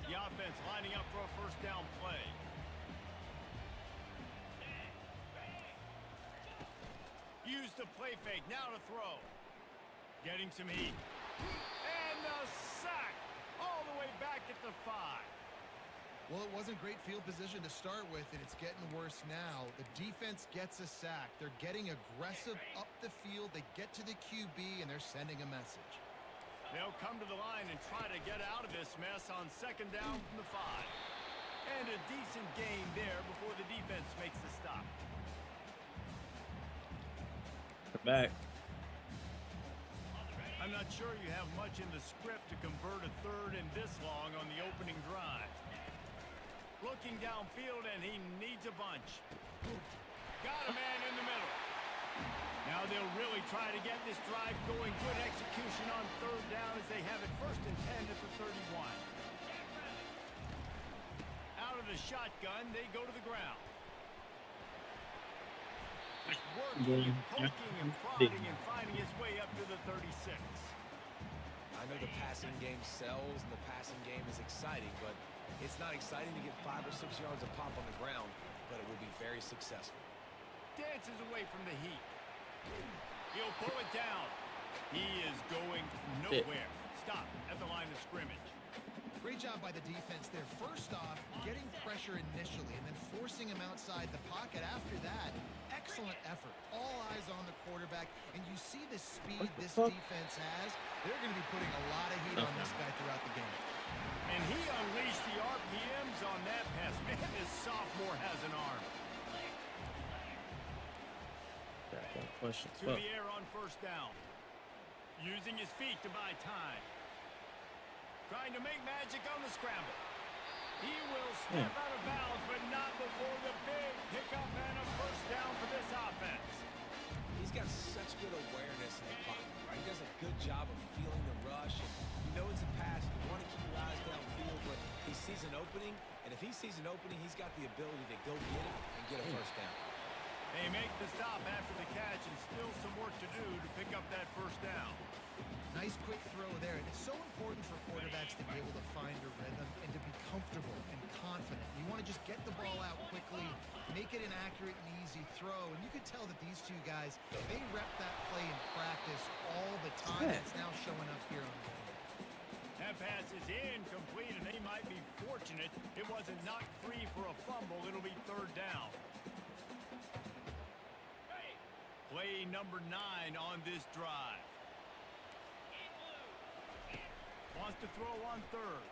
The offense lining up for a first down play. Use the play fake, now to throw. Getting some heat. And a sack all the way back at the 5. Well, it wasn't great field position to start with, and it's getting worse now. The defense gets a sack. They're getting aggressive up the field. They get to the QB, and they're sending a message. They'll come to the line and try to get out of this mess on second down from the 5. And a decent gain there before the defense makes the stop. Come back. I'm not sure you have much in the script to convert a third and this long on the opening drive. Looking downfield, and he needs a bunch. Got a man in the middle. Now they'll really try to get this drive going. Good execution on third down as they have it first and 10 at the 31. Out of the shotgun, they go to the ground. Just working and poking and prodding and finding his way up to the 36. I know the passing game sells and the passing game is exciting, but it's not exciting to get 5 or 6 yards of pop on the ground, but it will be very successful. Dances away from the heat. He'll pull it down. He is going nowhere. Stop at the line of scrimmage. Great job by the defense there. First off, getting pressure initially and then forcing him outside the pocket. After that, excellent effort. All eyes on the quarterback. And you see the speed this defense has. They're going to be putting a lot of heat on this guy throughout the game. And he unleashed the RPMs on that pass. Man, this sophomore has an arm. To the air on first down. Using his feet to buy time. Trying to make magic on the scramble. He will step out of bounds, but not before the big pickup and a first down for this offense. He's got such good awareness in the pocket. He does a good job of feeling the rush. And you know it's a pass. You want to keep your eyes downfield, but he sees an opening. And if he sees an opening, he's got the ability to go get it and get a first down. They make the stop after the catch, and still some work to do to pick up that first down. Nice quick throw there. And it's so important for quarterbacks to be able to find a rhythm and to be comfortable and confident. You want to just get the ball out quickly, make it an accurate and easy throw. And you can tell that these two guys, they rep that play in practice all the time. It's now showing up here on the game. That pass is incomplete, and they might be fortunate it wasn't knocked free for a fumble. It'll be third down. Play number 9 on this drive. Wants to throw on third.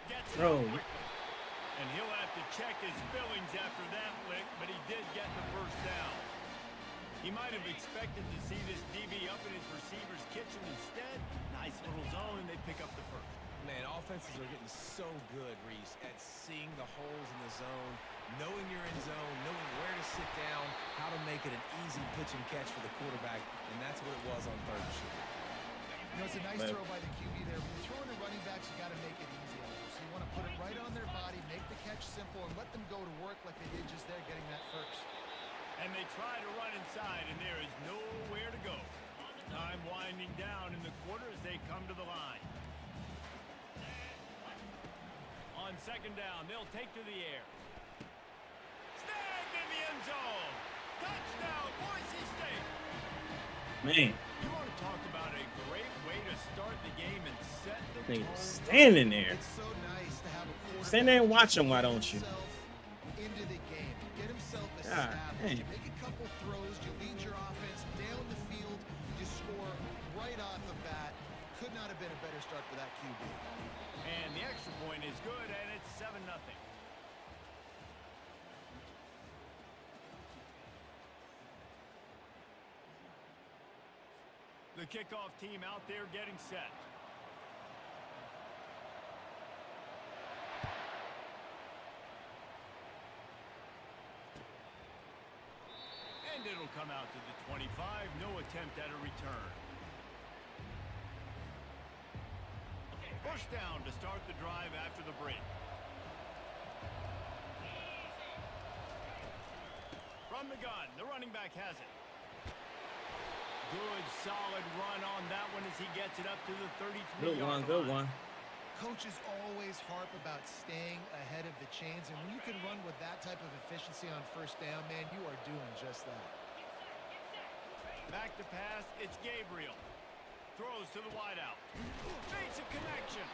Gets it out quickly. And he'll have to check his fillings after that lick, but he did get the first down. He might have expected to see this DB up in his receiver's kitchen. Instead, nice little zone, and they pick up the first. Man, offenses are getting so good, Reese, at seeing the holes in the zone, knowing you're in zone, knowing where to sit down, how to make it an easy pitch and catch for the quarterback, and that's what it was on third and short. You know, it's a nice throw by the QB there. When you're throwing the running backs, you got to make it easy on them. So you want to put it right on their body, make the catch simple, and let them go to work like they did just there, getting that first. And they try to run inside, and there is nowhere to go. Time winding down in the quarter as they come to the line. On second down, they'll take to the air. Snagged in the end zone. Touchdown, Boise State. Man, You want to talk about a great way to start the game and set the they tone. standing there. It's so nice to have a quarterback Stand there and watch him, why don't you? himself into the game, get himself God, established. dang. You make a couple throws, you lead your offense down the field, you score right off the bat. Could not have been a better start for that QB. And the extra point is good, and it's 7-0. The kickoff team out there getting set. And it'll come out to the 25. No attempt at a return. First down to start the drive after the break. From the gun, the running back has it. Good, solid run on that one as he gets it up to the 33-yard line. Good one. Coaches always harp about staying ahead of the chains, and when you can run with that type of efficiency on first down, man, you are doing just that. Back to pass, it's Gabriel. Throws to the wideout. Makes a connection.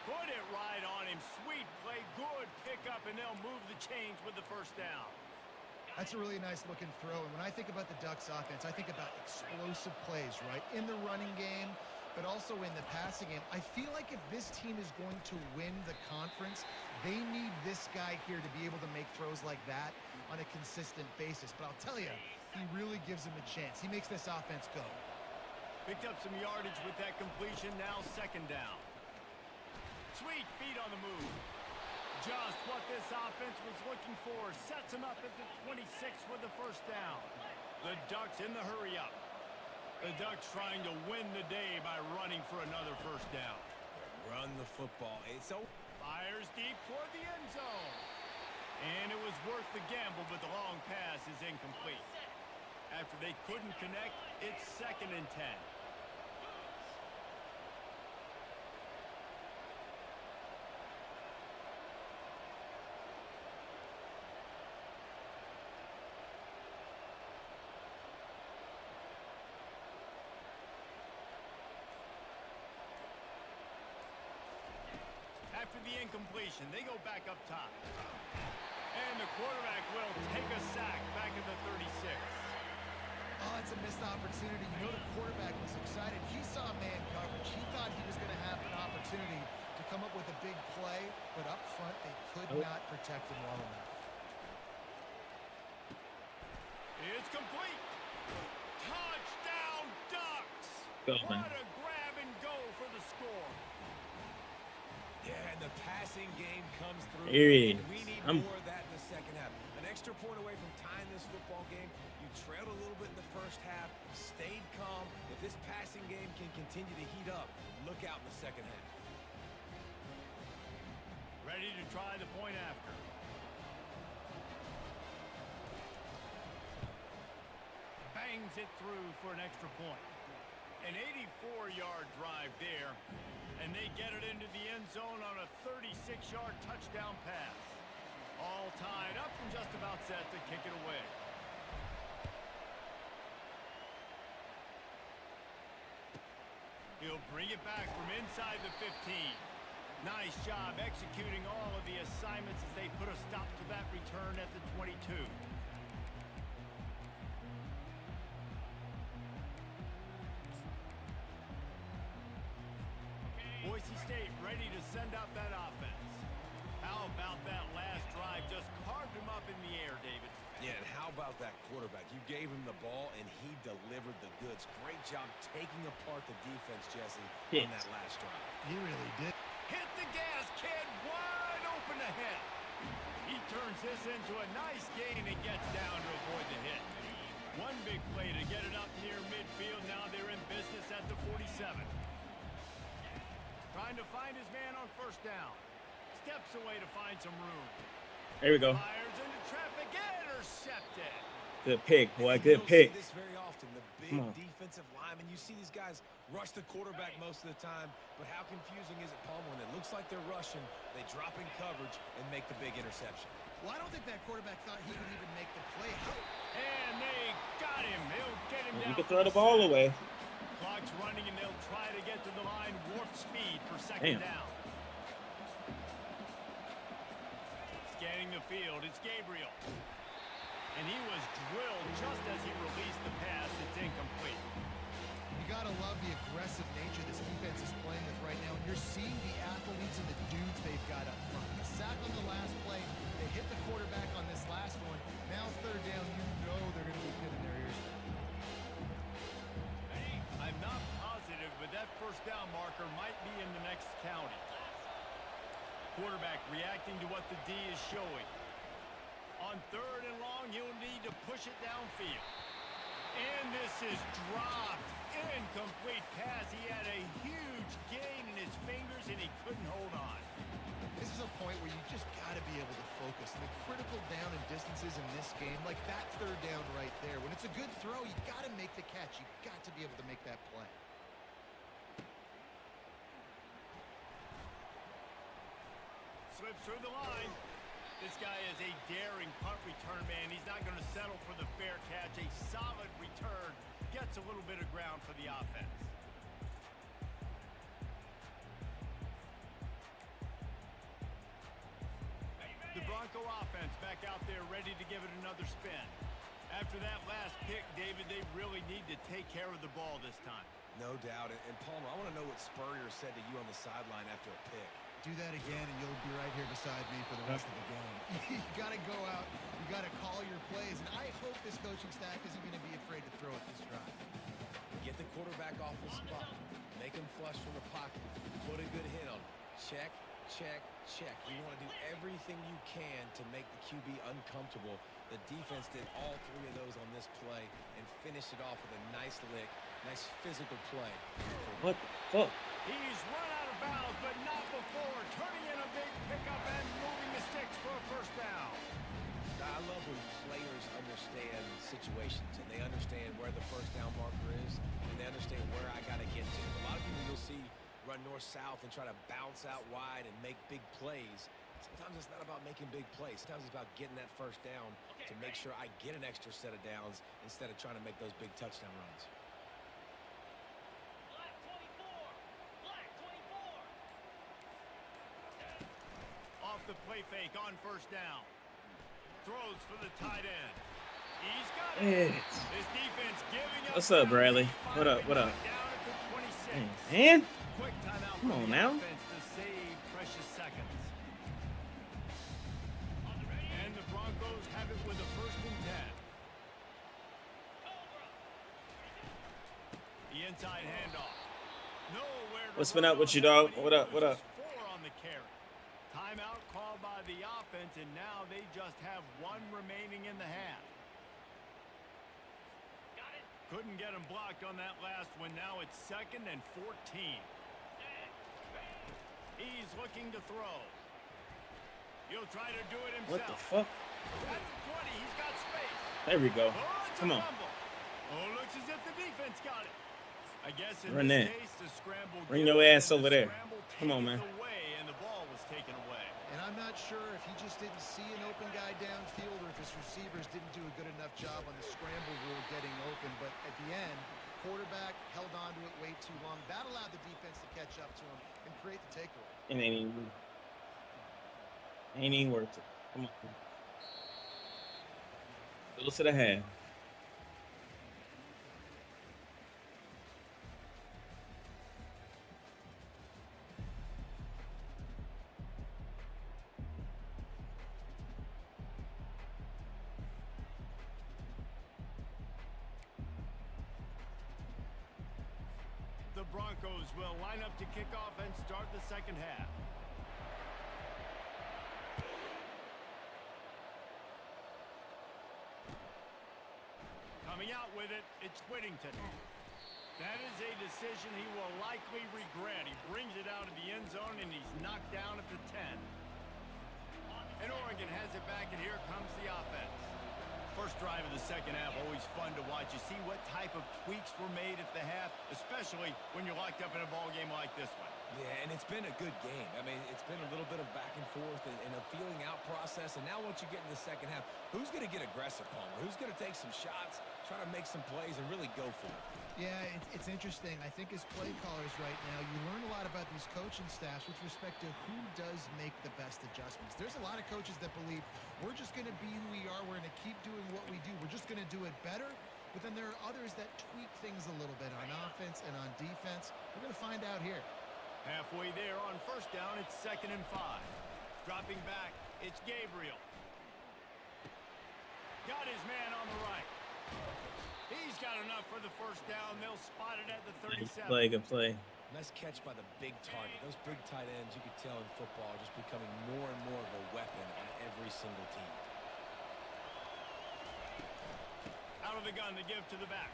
Put it right on him. Sweet play, good pickup, and they'll move the chains with the first down. That's a really nice looking throw. And when I think about the Ducks offense, I think about explosive plays, right? In the running game, but also in the passing game. I feel like if this team is going to win the conference, they need this guy here to be able to make throws like that on a consistent basis. But I'll tell you, he really gives them a chance. He makes this offense go. Picked up some yardage with that completion. Now second down. Sweet feet on the move. Just what this offense was looking for. Sets him up at the 26 with the first down. The Ducks in the hurry up. The Ducks trying to win the day by running for another first down. Run the football. It's so Fires deep toward the end zone. And it was worth the gamble, but the long pass is incomplete. After they couldn't connect, it's 2nd and 10. After the incompletion, they go back up top. And the quarterback will take a sack back at the 36. Oh, it's a missed opportunity. You know, the quarterback was excited. He saw man coverage. He thought he was going to have an opportunity to come up with a big play, but up front, they could not protect him well enough. It's complete. Touchdown, Ducks. Go, man. What a grab and go for the score. Yeah, and the passing game comes through. Period. And we need I'm- more of that in the second half. An extra point away from tying this football game. You trailed a little bit in the first half, stayed calm. If this passing game can continue to heat up, look out in the second half. Ready to try the point after. Bangs it through for an extra point. An 84-yard drive there. And they get it into the end zone on a 36-yard touchdown pass. All tied up and just about set to kick it away. He'll bring it back from inside the 15. Nice job executing all of the assignments as they put a stop to that return at the 22. Boise State ready to send out that offense. How about that last drive? Just carved him up in the air, David. Yeah, and how about that quarterback? You gave him the ball, and he delivered the goods. Great job taking apart the defense, Jesse, on that last drive. He really did. Hit the gas, kid. Wide open ahead. He turns this into a nice gain and gets down to avoid the hit. One big play to get it up near midfield. Now they're in business at the 47. Trying to find his man on first down. Steps away to find some room. There we go. Fires into traffic. Intercepted. Good pick, boy. And you Good don't see pick. this very often. The Come big on. defensive linemen. You see these guys rush the quarterback most of the time, but how confusing is it, Palmer, when it looks like they're rushing, they drop in coverage and make the big interception? Well, I don't think that quarterback thought he would even make the play. And they got him. They'll get him down. You can throw the ball away. Clock's running, and they'll try to get to the line warp speed for second Damn. down. Scanning the field, it's Gabriel. And he was drilled just as he released the pass. It's incomplete. You got to love the aggressive nature this defense is playing with right now. And you're seeing the athletes and the dudes they've got up front. A sack on the last play. They hit the quarterback on this last one. Now third down, you know they're going to be pinning their ears. I'm not positive, but that first down marker might be in the next county. Quarterback reacting to what the D is showing. On third and long, he'll need to push it downfield. And this is dropped. Incomplete pass. He had a huge gain in his fingers, and he couldn't hold on. This is a point where you just got to be able to focus. And the critical down and distances in this game, like that third down right there. When it's a good throw, you got to make the catch. You got to be able to make that play. Slips through the line. This guy is a daring punt return man. He's not going to settle for the fair catch. A solid return. Gets a little bit of ground for the offense. The Bronco offense back out there ready to give it another spin. After that last pick, David, they really need to take care of the ball this time. No doubt. And Palmer, I want to know what Spurrier said to you on the sideline after a pick. Do that again, and you'll be right here beside me for the rest of the game. You got to go out. You got to call your plays. And I hope this coaching staff isn't going to be afraid to throw it this drive. Get the quarterback off the spot. Make him flush from the pocket. Put a good hit on him. Check, check, check. You want to do everything you can to make the QB uncomfortable. The defense did all three of those on this play and finished it off with a nice lick, nice physical play. What the fuck? He's run out of bounds, but not before. Turning in a big pickup and moving the sticks for a first down. I love when players understand situations and they understand where the first down marker is and they understand where I got to get to. A lot of people you'll see run north-south and try to bounce out wide and make big plays. Sometimes it's not about making big plays. Sometimes it's about getting that first down to make sure I get an extra set of downs instead of trying to make those big touchdown runs. Off the play fake on first down. Throws for the tight end. He's got it. His defense giving up. What's up, Bradley? What up? What up? Down at the 26. Man, Quick timeout come for on the now. offense to save precious seconds. And the Broncos have it with a first and 10. The inside handoff. Nowhere to What's been run up with on you, that dog? one. What up? He What up? loses 4 on the carry. Timeout called by the offense, and now they just have 1 remaining in the half. Couldn't get him blocked on that last one. Now it's 2nd and 14. He's looking to throw. He'll try to do it himself. What the fuck? At the 20, he's got space. There we go. Oh, it's Come a on. fumble. Oh, looks as if the defense got it. I guess in Run this that. case, the scramble Bring given your ass and the over there. scramble Come on, taken man. away, and the ball was taken away. And I'm not sure if he just didn't see an open guy downfield or if his receivers didn't do a good enough job on the scramble rule getting open. But at the end, quarterback held on to it way too long. That allowed the defense to catch up to him and create the takeaway. It ain't even worth it. Come on. Go to the half. The Broncos will line up to kick off and start the second half. Coming out with it, it's Whittington. That is a decision he will likely regret. He brings it out of the end zone, and he's knocked down at the 10. And Oregon has it back, and here comes the offense. First drive of the second half, always fun to watch. You see what type of tweaks were made at the half, especially when you're locked up in a ball game like this one. Yeah, and it's been a good game. I mean, it's been a little bit of back and forth and a feeling out process. And now once you get in the second half, who's going to get aggressive, Palmer? Who's going to take some shots, try to make some plays, and really go for it? Yeah, it's interesting. I think as play callers right now, you learn a lot about these coaching staffs with respect to who does make the best adjustments. There's a lot of coaches that believe we're just going to be who we are. We're going to keep doing what we do. We're just going to do it better. But then there are others that tweak things a little bit on offense and on defense. We're going to find out here. Halfway there on first down, it's 2nd and 5. Dropping back, it's Gabriel. Got his man on the right. He's got enough for the first down. They'll spot it at the 37. Good play. Nice catch by the big target. Those big tight ends, you could tell in football, are just becoming more and more of a weapon on every single team. Out of the gun to give to the back.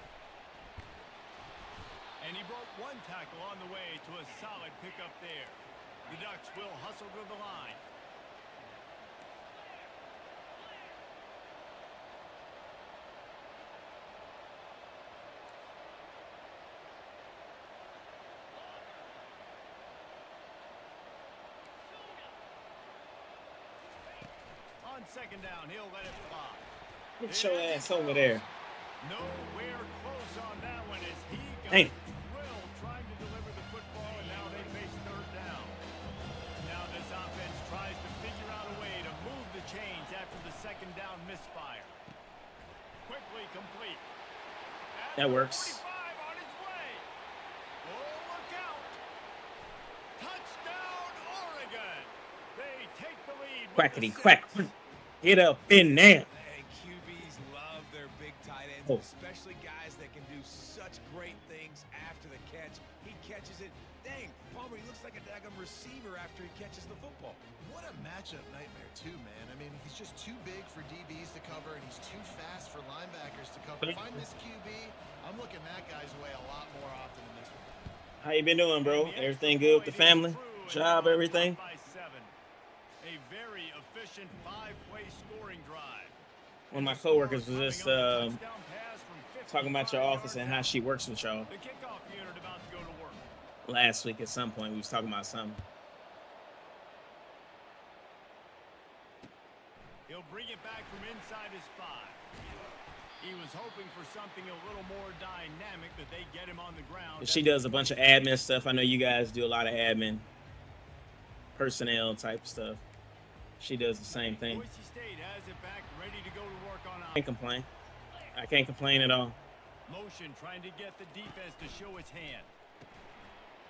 And he broke one tackle on the way to a solid pickup there. The Ducks will hustle to the line. On second down, he'll let it fly. Get your ass over there. Nowhere close on that one as he got Hey. drilled trying to deliver the football, and now they face third down. Now this offense tries to figure out a way to move the chains after the second down misfire. Quickly complete. At That works. 45 on his way. Oh, look out. Touchdown, Oregon. They take the lead. with Quackity the quack. 6. Get up in there. And QBs love their big tight ends, Oh. especially guys that can do such great things after the catch. He catches it. Dang, Palmer, he looks like a daggum receiver after he catches the football. What a matchup nightmare, too, man. I mean, he's just too big for DBs to cover, and he's too fast for linebackers to cover. Find this QB, I'm looking that guy's way a lot more often than this one. How you been doing, bro? Everything good with the family? Job, everything? By 7. A very efficient 5-play scoring drive. One of my coworkers was just talking about your office and how she works with y'all. The kickoff unit about to go to work. Last week at some point, we was talking about something. He'll bring it back from inside his 5. He was hoping for something a little more dynamic, but they get him on the ground. She does a bunch of admin stuff. I know you guys do a lot of admin, personnel type stuff. She does the same thing. Boise State has it back, ready to go to work on Can't complain. I can't complain at all. motion, trying to get the defense to show its hand.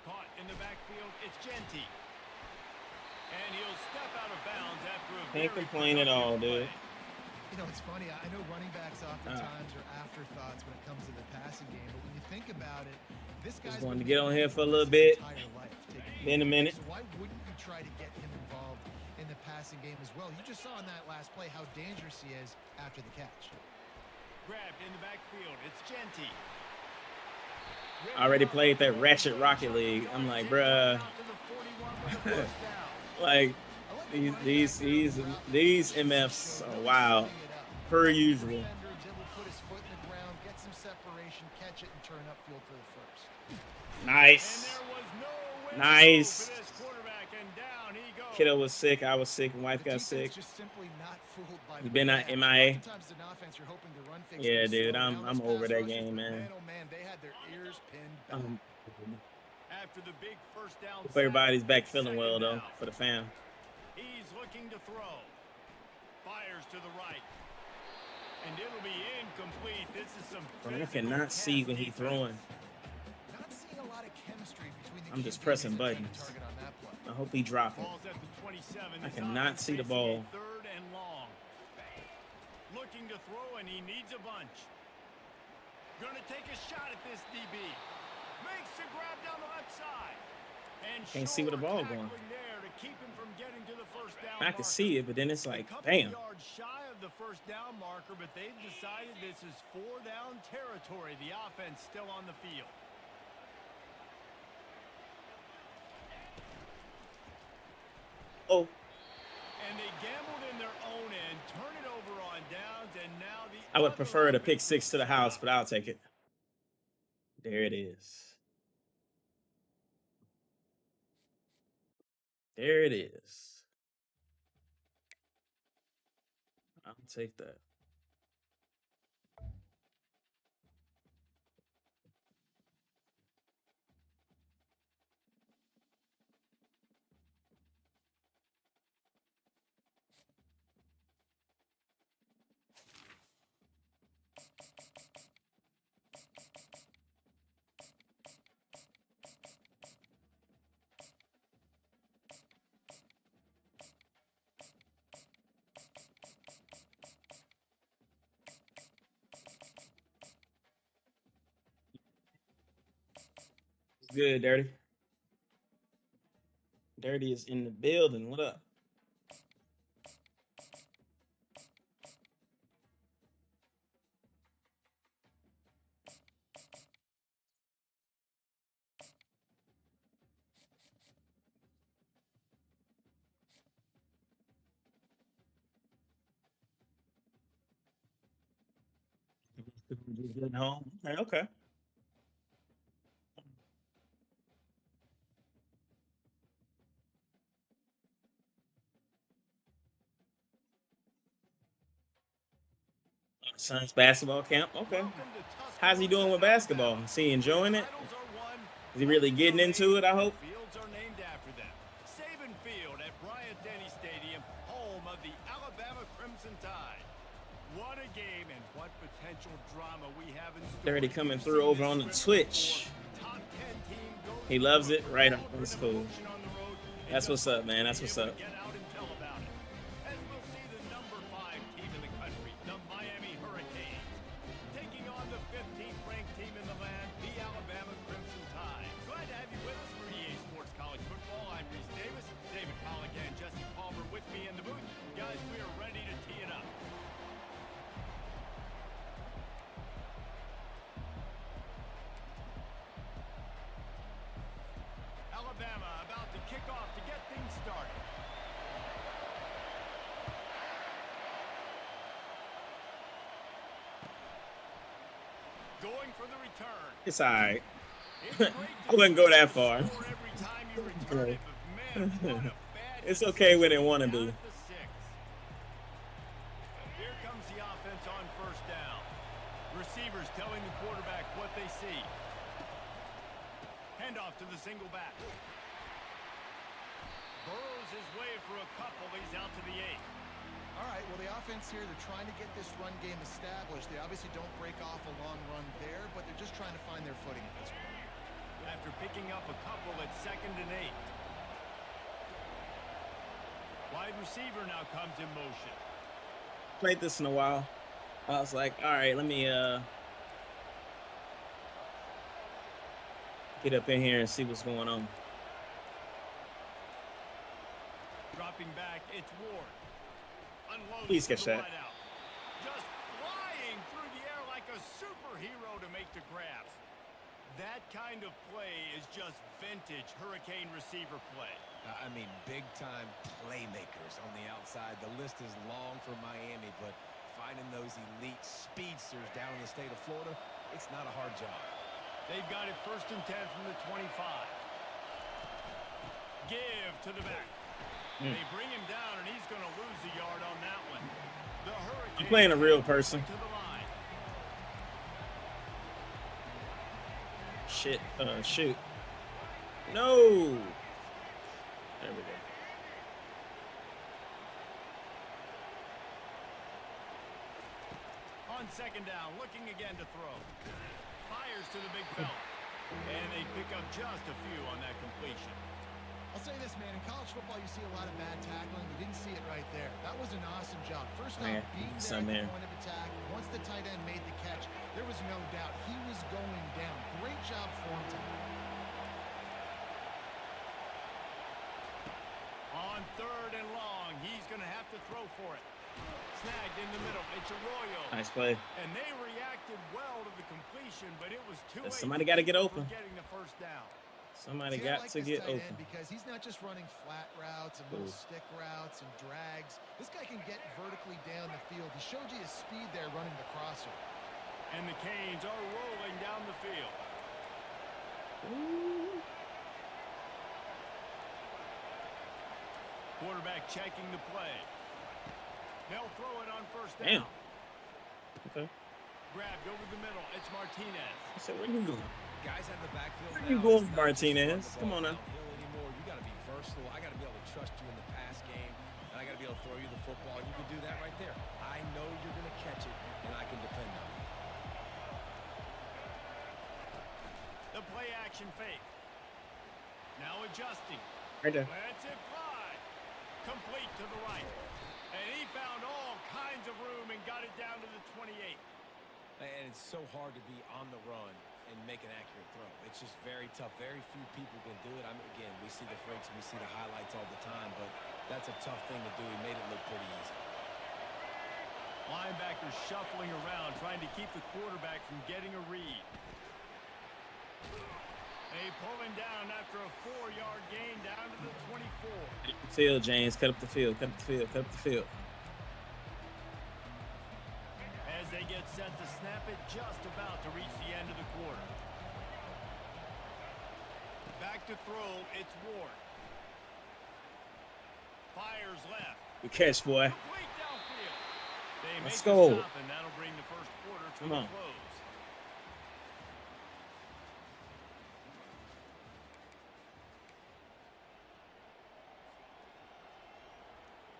Caught in the backfield, it's Genty. And he'll step out of bounds after a Can't very complain at all, productive dude. play. You know, it's funny. I know running backs oftentimes are afterthoughts when it comes to the passing game, but when you think about it, this guy's Just wanted to been get on making here for a plays little his bit. entire life, taking Been a minute. So why wouldn't you try to get him involved in the passing game as well? You just saw in that last play how dangerous he is after the catch. Grabbed in the backfield, it's Genty. I already played that Ratchet Rocket League. I'm like, bruh. Like, these MFs are wild, per usual. Nice. Nice. Kiddo was sick. I was sick. And wife got sick. You been at MIA? Yeah, dude. I'm over that game, man. After the big first down, Hope everybody's back feeling well, though, for the fam. He's looking to throw. Fires to the right. And it'll be incomplete. This is some Bro, I cannot see when he's throwing. I'm just pressing buttons. I hope he drop it. Ball's at the 27. I This cannot offense see the facing a ball. Third and long. Looking to throw, and he needs a bunch. Gonna take a shot at this DB. Makes the grab down the left side. And Can't see where the ball going. there to keep him from getting to the first down I can marker. see it, but then it's like, A couple bam. yards shy of the first down marker, but they've decided this is 4-down territory. The offense still on the field. Oh, And they gambled in their zone and turn it over on downs, and now the I would other prefer to pick offense 6 to the will set house, up. but I'll take it. There it is. There it is. I'll take that. It's good, Dirty. Dirty is in the building. What up? Just getting home. Okay, okay. Son's basketball camp. Okay. Welcome to How's he doing Tuscaloosa, with basketball? Alabama. Is he enjoying it? Titles are won, Is he really legends getting are into it, made, I and hope? fields are named after them. Saban Field at Bryant-Denny Stadium, home of the Alabama Crimson Tide. What a game and what potential drama we have in store. Dirty coming You've through seen over this on the script Twitch. before. Top 10 team goes He loves to it. work. Right on. All That's grit and cool. emotion on the road, and That's just what's up, hope man. to That's be what's able up. to get out and tell about it. As we'll see the number 5 team in the country, the Miami Hurricanes, taking on the 15th ranked team in the land, the Alabama Crimson Tide. Glad to have you with us for EA Sports College Football. I'm Reese Davis, David Pollack and Jesse Palmer with me in the booth. Guys, we are ready to tee it up. Alabama about to kick off to get things started. Going for the return. It's all right. It's great I wouldn't go that far. score every time you return it, but man, what a bad It's okay when it decision wanna down be. at the 6. Here comes the offense on first down. Receivers telling the quarterback what they see. Handoff to the single back. Burrows his way for a couple. He's out to the 8. All right, well, the offense here, they're trying to get this run game established. They obviously don't break off a long run there, but they're just trying to find their footing at this point. After picking up a couple at 2nd and 8. Wide receiver now comes in motion. Played this in a while. I was like, all right, let me get up in here and see what's going on. Dropping back, it's Ward. Unloads Please catch to the that. wideout. Just flying through the air like a superhero to make the grab. That kind of play is just vintage Hurricane receiver play. I mean, big-time playmakers on the outside. The list is long for Miami, but finding those elite speedsters down in the state of Florida, it's not a hard job. They've got it 1st and 10 from the 25. Give to the back. They bring him down, and he's going to lose a yard on that one. The Hurricanes I'm playing a real person. to the line. Shit. Shoot. No. There we go. On 2nd down, looking again to throw. Fires to the big fella. And they pick up just a few on that completion. I'll say this, man, in college football, you see a lot of bad tackling. You didn't see it right there. That was an awesome job. First off, Yeah, being some there at there. the point of attack. Once the tight end made the catch, there was no doubt he was going down. Great job for him tonight. On 3rd and long, he's going to have to throw for it. Snagged in the middle. It's Arroyo. Nice play. And they reacted well to the completion, but it was too late. Somebody to gotta keep get them open. from getting the 1st down. Somebody See, I got like to this get tight open. end because he's not just running flat routes and little stick routes and drags. This guy can get vertically down the field. He showed you his speed there running the crosser. And the Canes are rolling down the field. Ooh. Quarterback checking the play. They'll throw it on first Damn. down. Okay. Grabbed over the middle. It's Martinez. I said, where you going? Guys in the backfield Where now, you going, it's not just run the Martinez? ball Come on now. downhill anymore. You got to be versatile. I got to be able to trust you in the pass game, and I got to be able to throw you the football. And you can do that right there. I know you're going to catch it, and I can depend on it. The play action fake. Now adjusting. Right there. Lets it fly. Complete to the right. And he found all kinds of room and got it down to the 28. And it's so hard to be on the run and make an accurate throw. It's just very tough. Very few people can do it. I mean, again, we see the freaks and we see the highlights all the time, but that's a tough thing to do. He made it look pretty easy. Linebackers shuffling around, trying to keep the quarterback from getting a read. They pull him down after a 4-yard gain down to the 24. Cut up the field, James. Cut up the field. Cut up the field. Cut up the field. As they get set to snap it, just about to reach the end of the quarter. Back to throw, it's Ward. Fires left. Good catch, boy. Complete downfield. They Let's make the go. stop, and that'll bring the first quarter to Come a on. close.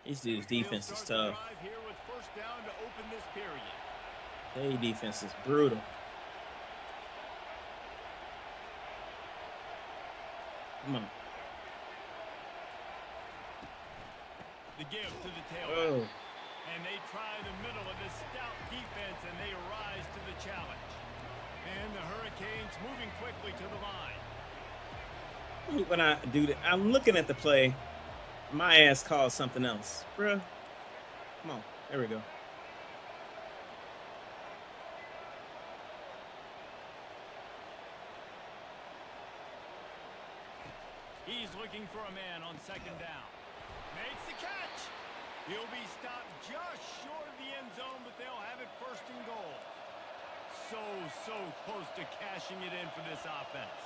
These dudes' defense is They'll tough. start the drive here with first down to open this period. Their defense is brutal. Come on. The give to the tailback. Oh. And they try the middle of this stout defense, and they rise to the challenge. And the Hurricanes moving quickly to the line. When I do that, I'm looking at the play. My ass calls something else. Bruh. Come on. There we go. He's looking for a man on second down. Makes the catch. He'll be stopped just short of the end zone, but they'll have it first and goal. So close to cashing it in for this offense.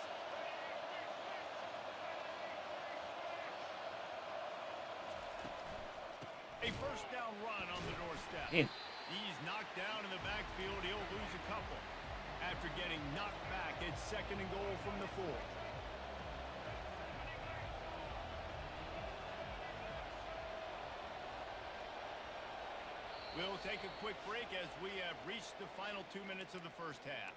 A first down run on the doorstep. Yeah. He's knocked down in the backfield. He'll lose a couple. After getting knocked back, it's second and goal from the 4. We'll take a quick break as we have reached the final 2 minutes of the first half.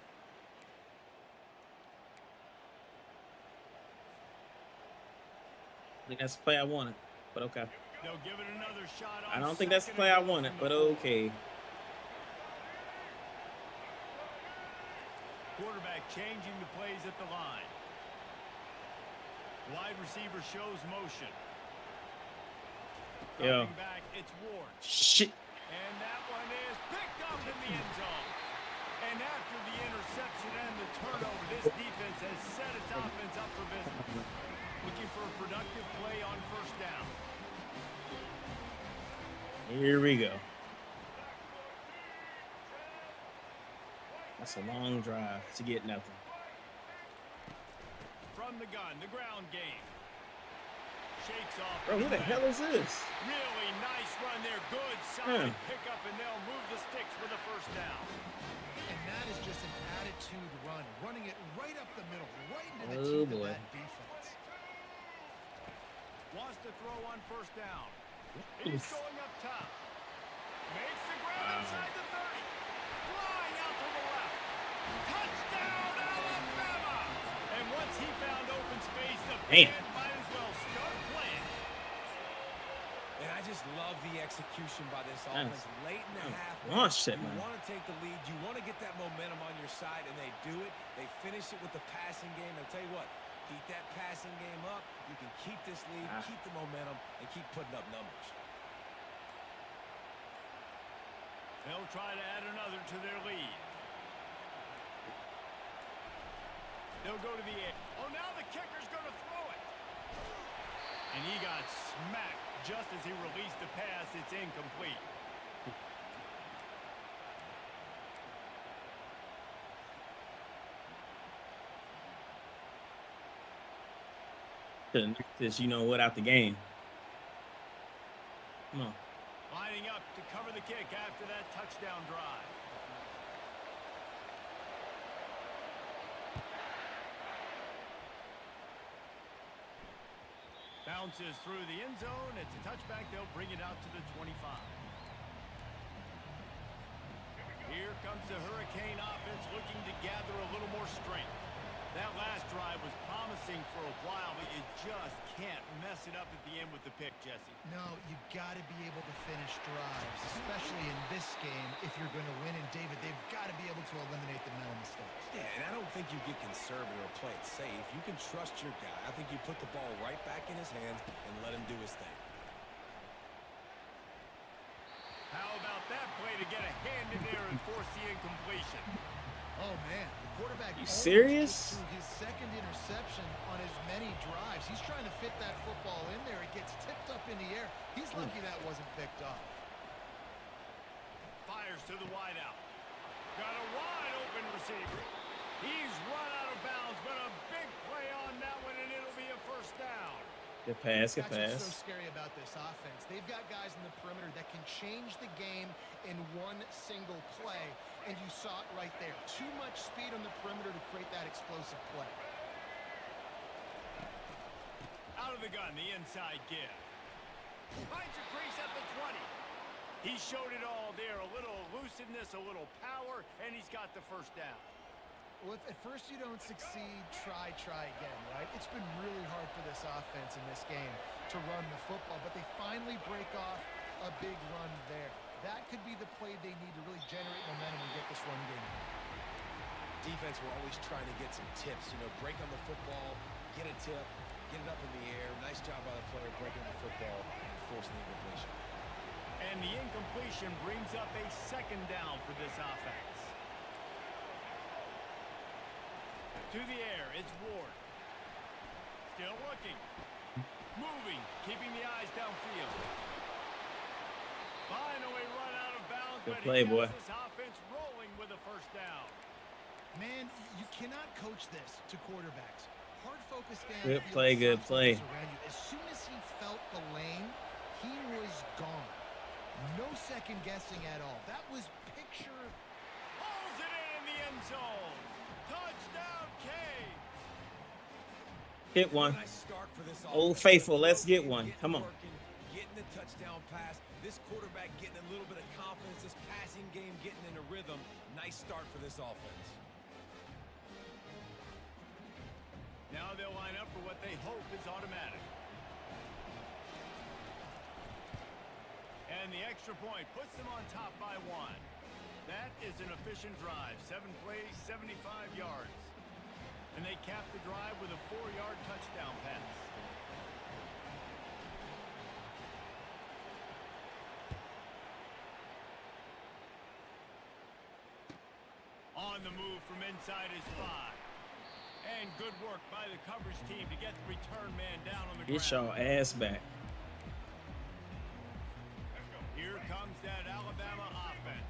I think that's the play I wanted, but okay. They'll give it another shot on I don't think that's the second play I and goal wanted, from but the 4. okay. Quarterback changing the plays at the line. Wide receiver shows motion. Yeah. Coming back, it's Ward. Shit. And that one is picked up in the end zone. And after the interception and the turnover, this defense has set its offense up for business. Looking for a productive play on first down. Here we go. That's a long drive to get nothing. From the gun, the ground game. Shakes off. Bro, who the hell is this? Really nice run there. Good solid pickup, and they'll move the sticks with a first down. And that is just an attitude run, running it right up the middle, right into the Oh, teeth boy. of that defense. Wants to throw on first down. He's Oof. going up top. Makes the grab inside the 30. Flying out to the left. Touchdown, Alabama! And once he found open space, the Damn. band might as well start playing. And I just love the execution by this Nice. offense. Late in the half, Launched it, you man. want to take the lead. You want to get that momentum on your side, and they do it. They finish it with the passing game. I'll tell you what, keep that passing game up. You can keep this lead, keep the momentum, and keep putting up numbers. They'll try to add another to their lead. They'll go to the air. Oh, now the kicker's going to throw it. And he got smacked just as he released the pass. It's incomplete. Couldn't knock this, you know what, out the game. Come on. Lining up to cover the kick after that touchdown drive. Bounces through the end zone. It's a touchback. They'll bring it out to the 25. Here comes the Hurricane offense looking to gather a little more strength. That last drive was promising for a while, but you just can't mess it up at the end with the pick, Jesse. No, you got to be able to finish drives, especially in this game if you're going to win. And, David, they've got to be able to eliminate the mental mistakes. Yeah, and I don't think you get conservative or play it safe. You can trust your guy. I think you put the ball right back in his hands and let him do his thing. How about that play to get a hand in there and force the incompletion? Oh, man, the quarterback You almost serious? gets through his second interception on as many drives. He's trying to fit that football in there. It gets tipped up in the air. He's lucky that wasn't picked up. Fires to the wideout. Got a wide open receiver. He's run out of bounds, but a big play on that one, and it'll be a first down. Good pass, good That's what's so pass. scary about this offense. They've got guys in the perimeter that can change the game in one single play, and you saw it right there. Too much speed on the perimeter to create that explosive play. Out of the gun, the inside give. Finds a crease at the 20. He showed it all there. A little elusiveness, a little power, and he's got the first down. Well, if at first you don't succeed, try again, right? It's been really hard for this offense in this game to run the football, but they finally break off a big run there. That could be the play they need to really generate momentum and get this run game. Defense, we're always trying to get some tips. You know, break on the football, get a tip, get it up in the air. Nice job by the player breaking the football and forcing the incompletion. And the incompletion brings up a second down for this offense. To the air, it's Ward. Still looking. Moving, keeping the eyes downfield. Finally run out of bounds, Good but play, he boy. has this offense rolling with a first down. Man, you cannot coach this to quarterbacks. Hard focus down. Good play, good play. As soon as he felt the lane, he was gone. No second guessing at all. That was picture. Pulls it in the end zone. Touchdown, K. Hit one. Nice start for this Old offense. Faithful, let's get one. Come on. Getting the touchdown pass. This quarterback getting a little bit of confidence. This passing game getting in a rhythm. Nice start for this offense. Now they'll line up for what they hope is automatic. And the extra point puts them on top by one. That is an efficient drive. 7 plays, 75 yards. And they cap the drive with a 4-yard touchdown pass. On the move from inside his 5. And good work by the coverage team to get the return man down on the Get ground. your ass back. Here comes that Alabama offense.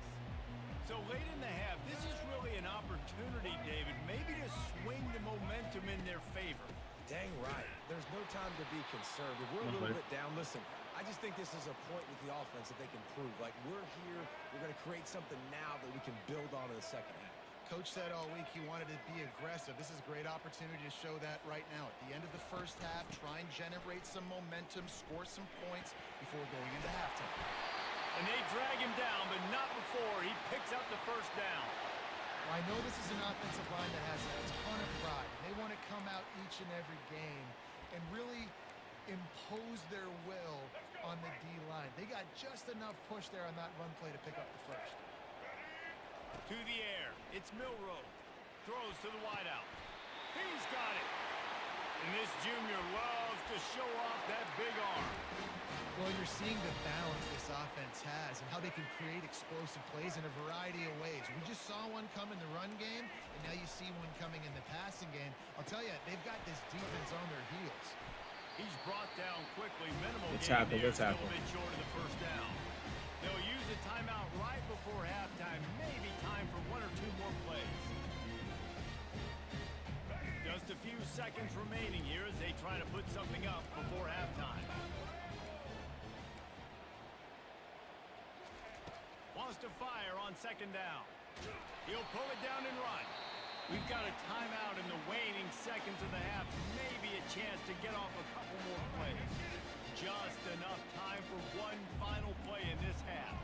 So late in the half, this is really an opportunity, David, maybe to swing the momentum in their favor. Dang right. There's no time to be conservative. We're a little bit down. Listen, I just think this is a point with the offense that they can prove. Like, we're here. We're going to create something now that we can build on in the second half. Coach said all week he wanted to be aggressive. This is a great opportunity to show that right now. At the end of the first half, try and generate some momentum, score some points before going into halftime. And they drag him down, but not before he picks up the first down. Well, I know this is an offensive line that has a ton of pride. They want to come out each and every game and really impose their will on the D-line. They got just enough push there on that run play to pick up the first. To the air, it's Milroe. Throws to the wideout. He's got it. And this junior loves to show off that big arm. Well, Well, you're seeing the balance this offense has and how they can create explosive plays in a variety of ways. We just saw one come in the run game, and now you see one coming in the passing game. I'll tell you, they've got this defense on their heels. He's brought down quickly. Minimal Good gain tackle, there, good still tackle. a bit short of the first down. They'll use a timeout right before halftime. Maybe time for one or two more plays. Just a few seconds remaining here as they try to put something up before halftime. Wants to fire on second down. He'll pull it down and run. We've got a timeout in the waning seconds of the half. Maybe a chance to get off a couple more plays. Just enough time for one final play in this half.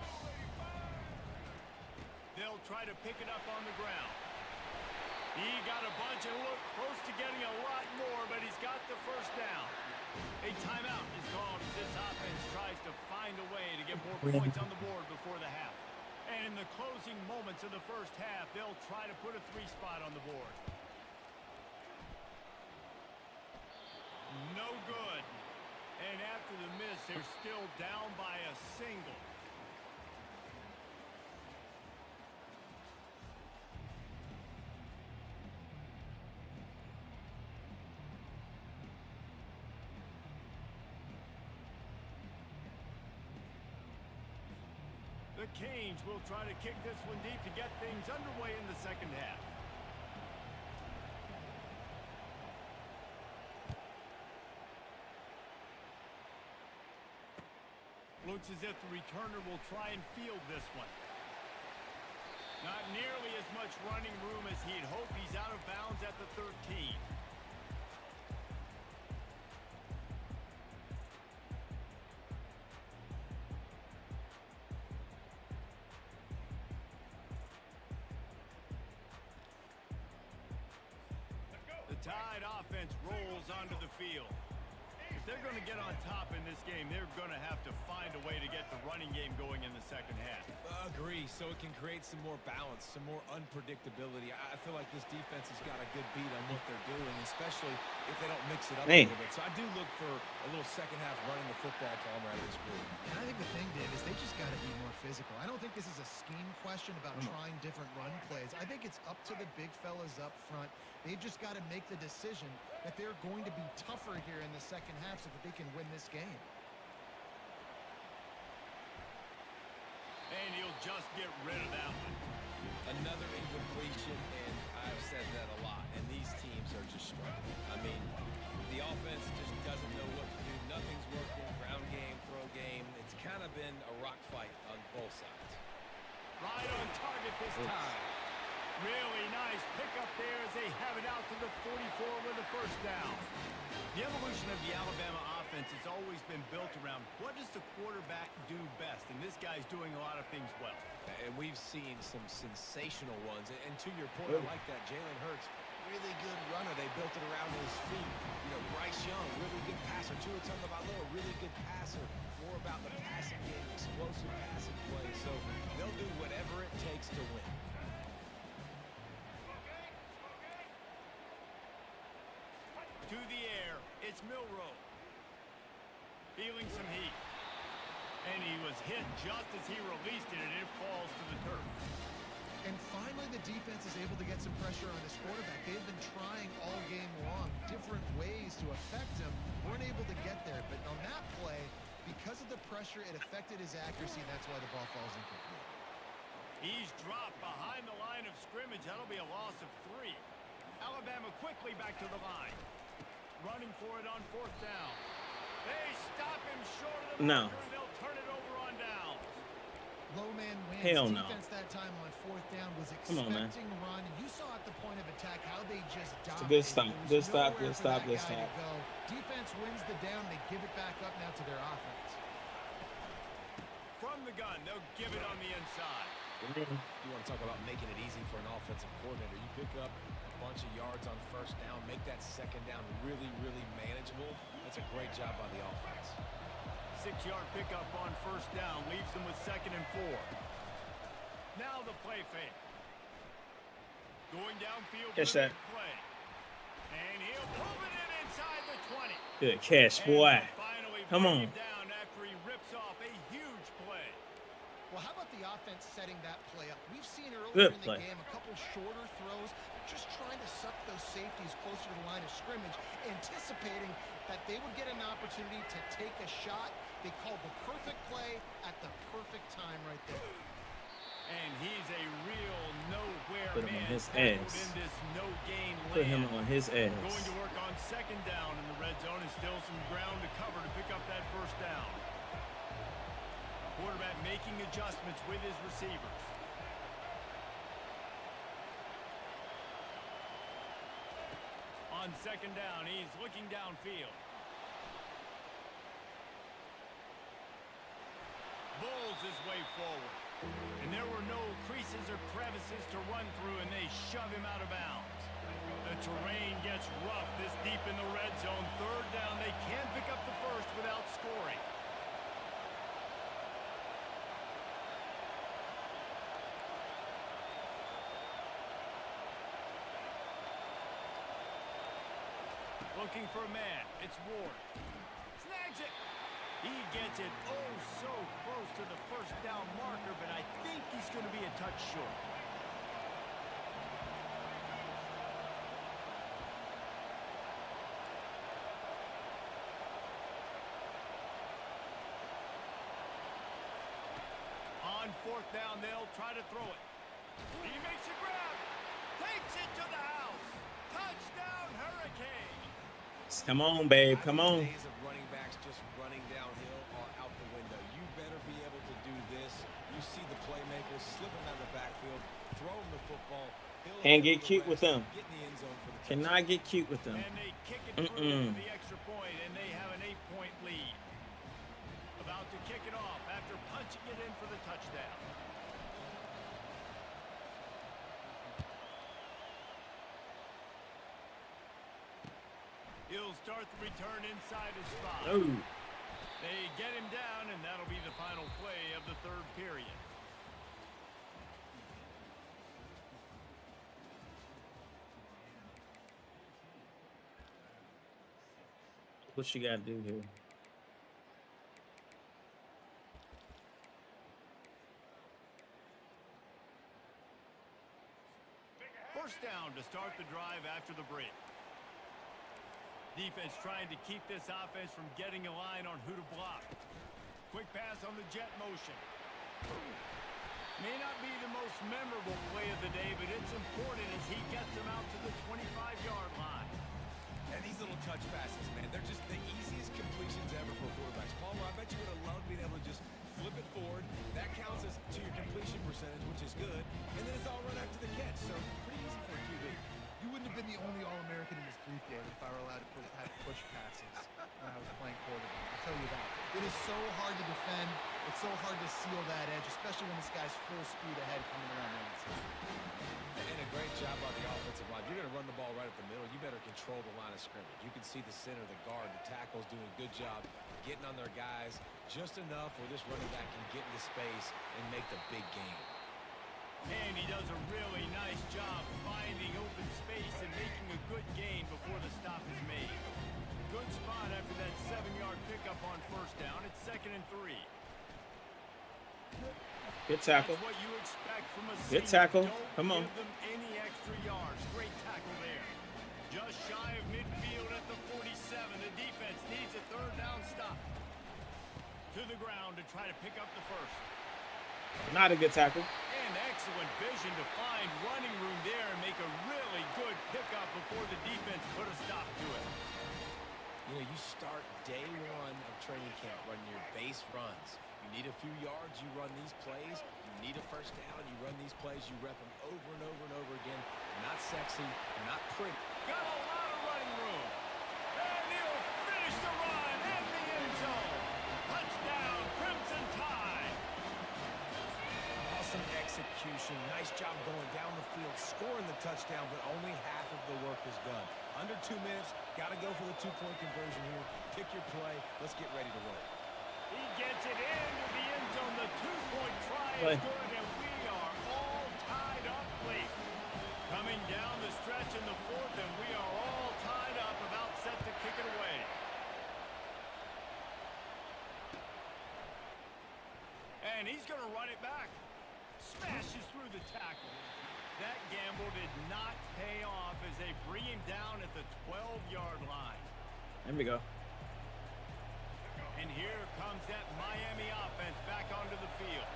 They'll try to pick it up on the ground. He got a bunch and looked close to getting a lot more, but he's got the first down. A timeout is called as this offense tries to find a way to get more points on the board before the half. And in the closing moments of the first half, they'll try to put a 3-spot on the board. No good. And after the miss, they're still down by a single. The Canes will try to kick this one deep to get things underway in the second half. Looks as if the returner will try and field this one. Not nearly as much running room as he'd hoped. He's out of bounds at the 13. The Tide offense rolls onto the field. If they're going to get on top in this game, they're going to have to find a way to get the running game going in the second half. Agree, so it can create some more balance, some more unpredictability. I feel like this defense has got a good beat on what they're doing, especially if they don't mix it up a little bit. So I do look for a little second half running the football drama out of this group. And I think the thing, Dave, is they just got to be more physical. I don't think this is a scheme question about trying different run plays. I think it's up to the big fellas up front. They've just got to make the decision that they're going to be tougher here in the second half so that they can win this game. And he'll just get rid of that one. Another incompletion, and I've said that a lot, and these teams are just struggling. I mean, the offense just doesn't know what to do. Nothing's working. Ground game, throw game. It's kind of been a rock fight on both sides. Right on target this time. Really nice pickup there as they have it out to the 44 with a first down. The evolution of the Alabama offense has always been built around what does the quarterback do best, and this guy's doing a lot of things well. And we've seen some sensational ones. And to your point, I like that. Jalen Hurts, really good runner. They built it around his feet. You know, Bryce Young, really good passer. Tua Tagovailoa, really good passer. More about the passing game, explosive passing play. So they'll do whatever it takes to win. To the air, it's Milroe. Feeling some heat. And he was hit just as he released it, and it falls to the turf. And finally, the defense is able to get some pressure on this quarterback. They've been trying all game long, different ways to affect him. Weren't able to get there, but on that play, because of the pressure, it affected his accuracy, and that's why the ball falls incomplete. He's dropped behind the line of scrimmage. That'll be a loss of 3. Alabama quickly back to the line. Running for it on fourth down. They stop him short of the marker, and they'll turn it over on downs. Low man wins. Hell no. Defense that time on fourth down was expecting run. You saw at the point of attack how they just dominated. Good stop. Good stop. Good stop. Good stop. Defense wins the down. They give it back up now to their offense. From the gun, they'll give it on the inside. You want to talk about making it easy for an offensive coordinator. You pick up a bunch of yards on first down, make that second down really, really manageable. That's a great job by the offense. 6-yard pickup on first down leaves them with 2nd and 4. Now the play fake. Going downfield Catch for that. the play. And he'll pull it in inside the 20. Good catch, boy. Come on. Down after he rips setting that play up. We've seen earlier Good in the play. game a couple shorter throws. They're just trying to suck those safeties closer to the line of scrimmage, anticipating that they would get an opportunity to take a shot. They called the perfect play at the perfect time right there. And he's a real nowhere Put him man on his tackled ass. in this no-gain Put him land. on his Going ass. to work on second down in the red zone and still some ground to cover to pick up that first down. Quarterback making adjustments with his receivers. On second down, he's looking downfield. Bulls his way forward. And there were no creases or crevices to run through, and they shove him out of bounds. The terrain gets rough this deep in the red zone. Third down, they can't pick up the first without scoring. Looking for a man. It's Ward. Snags it. He gets it oh so close to the first down marker, but I think he's going to be a touch short. On fourth down, they'll try to throw it. He makes a grab. Takes it to the house. Touchdown, Hurricane. Come on, babe. Come I on. think the days of running backs just running downhill are out the window. You better be able to do this. You see the playmakers slipping out of the backfield, throw him the football. Can't get cute with them. Get in the end zone for the touchdown. Cannot get cute with them. And they kick it through for the extra point, and they have an 8-point lead. About to kick it off after punching it in for the touchdown. He'll start the return inside his spot. Oh. They get him down, and that'll be the final play of the third period. What you got to do here? First down to start the drive after the break. Defense trying to keep this offense from getting a line on who to block. Quick pass on the jet motion. May not be the most memorable play of the day, but it's important as he gets them out to the 25-yard line. And these little touch passes, man, they're just the easiest completions ever for quarterbacks. Palmer, I bet you would have loved being able to just flip it forward. That counts as to your completion percentage, which is good. And then it's all run after the catch, so pretty easy for a QB. You wouldn't have been the only All-American in this brief game if I were allowed to have push passes when I was playing quarterback. I'll tell you that. It is so hard to defend. It's so hard to seal that edge, especially when this guy's full speed ahead coming around the inside. And a great job on the offensive line. You're going to run the ball right at the middle. You better control the line of scrimmage. You can see the center, the guard, the tackles doing a good job getting on their guys just enough where this running back can get into space and make the big game. And he does a really nice job finding open space and making a good gain before the stop is made. Good spot after that 7-yard pickup on first down. It's 2nd and 3. Good tackle. That's what you expect from a Good safety. tackle. Don't Come on. give them any extra yards. Great tackle there. Just shy of midfield at the 47. The defense needs a third down stop. To the ground to try to pick up the first. Not a good tackle. And excellent vision to find running room there and make a really good pickup before the defense put a stop to it. You know, you start day one of training camp running your base runs. You need a few yards, you run these plays. You need a first down, you run these plays. You rep them over and over and over again. They're not sexy, they're not pretty. Got a lot of running room. And he'll finish the run in the end zone. Touchdown, Crimson Tide. Awesome execution. Nice job going down the field, scoring the touchdown, but only half of the work is done. Under 2 minutes, got to go for the 2-point conversion here. Pick your play. Let's get ready to roll. He gets it into the end zone. The 2-point try Play. is good, and we are all tied up late. Coming down the stretch in the fourth, and we are all tied up, about set to kick it away. And he's going to run it back. Smashes through the tackle. That gamble did not pay off as they bring him down at the 12-yard line. There we go. And here comes that Miami offense back onto the field.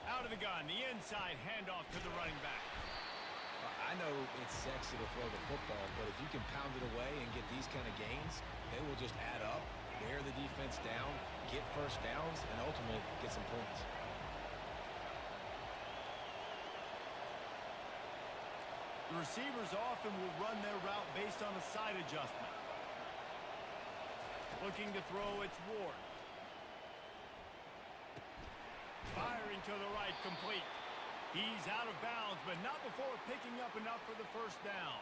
Out of the gun, the inside handoff to the running back. I know it's sexy to throw the football, but if you can pound it away and get these kind of gains, they will just add up, wear the defense down, get first downs, and ultimately get some points. The receivers often will run their route based on a side adjustment. Looking to throw, it's Ward. Firing to the right, complete. He's out of bounds, but not before picking up enough for the first down.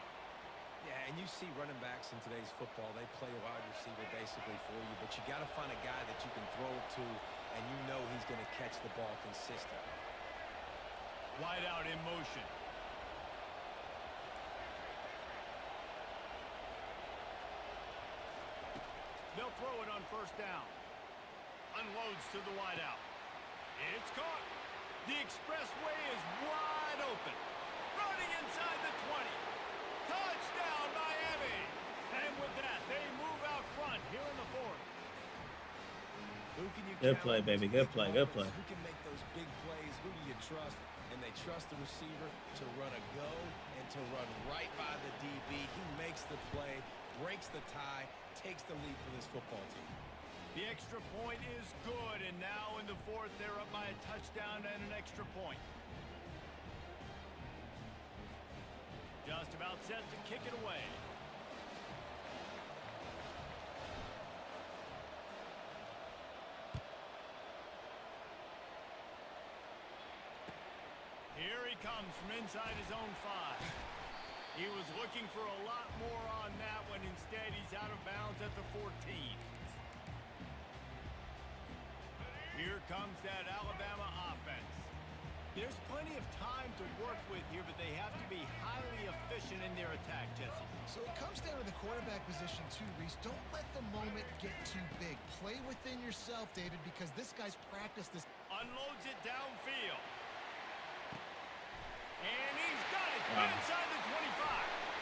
Yeah, and you see running backs in today's football, they play wide receiver basically for you, but you got to find a guy that you can throw it to, and you know he's going to catch the ball consistently. Wide out in motion. They'll throw it on first down. Unloads to the wide out. It's caught. The expressway is wide open. Running inside the 20. Touchdown, Miami. And with that, they move out front here in the fourth. Who can you Good count play, on baby. those Good big play. Good moments? play. Who can make those big plays? Who do you trust? And they trust the receiver to run a go and to run right by the DB. He makes the play, breaks the tie, takes the lead for this football team. The extra point is good, and now in the fourth, they're up by a touchdown and an extra point. Just about set to kick it away. Here he comes from inside his own 5. He was looking for a lot more on that one. Instead, he's out of bounds at the 14. Here comes that Alabama offense. There's plenty of time to work with here, but they have to be highly efficient in their attack, Jesse. So it comes down to the quarterback position too, Reese. Don't let the moment get too big. Play within yourself, David, because this guy's practiced this. Unloads it downfield. And he's got it inside the 25.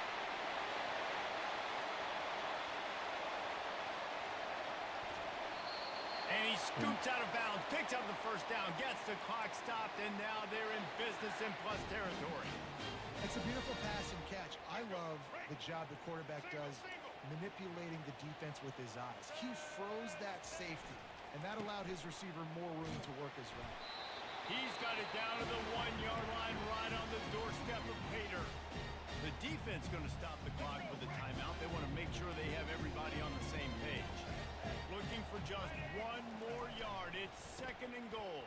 And he scoots out of bounds, picks up the first down, gets the clock stopped, and now they're in business in plus territory. It's a beautiful pass and catch. I love the job the quarterback does manipulating the defense with his eyes. He froze that safety, and that allowed his receiver more room to work his route. He's got it down to the 1-yard line right on the doorstep of Pater. The defense going to stop the clock with a timeout. They want to make sure they have everybody on the same page. Looking for just one more yard. It's 2nd and goal.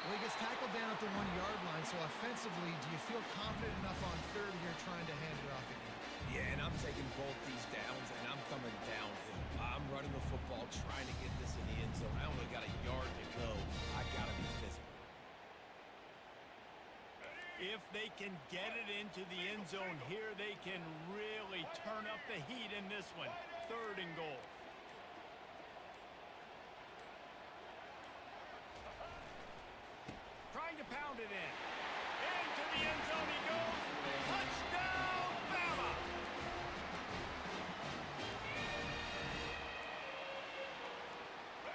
Well, he gets tackled down at the 1-yard line, so offensively, do you feel confident enough on 3rd here trying to hand it off again? Yeah, and I'm taking both these downs, and I'm coming downhill. I'm running the football, trying to get this in the end zone. I only got a yard to go. I got to be physical. If they can get it into the end zone here, they can really turn up the heat in this one. 3rd and goal. Trying to pound it in. Into the end zone he goes. Touchdown, Bama!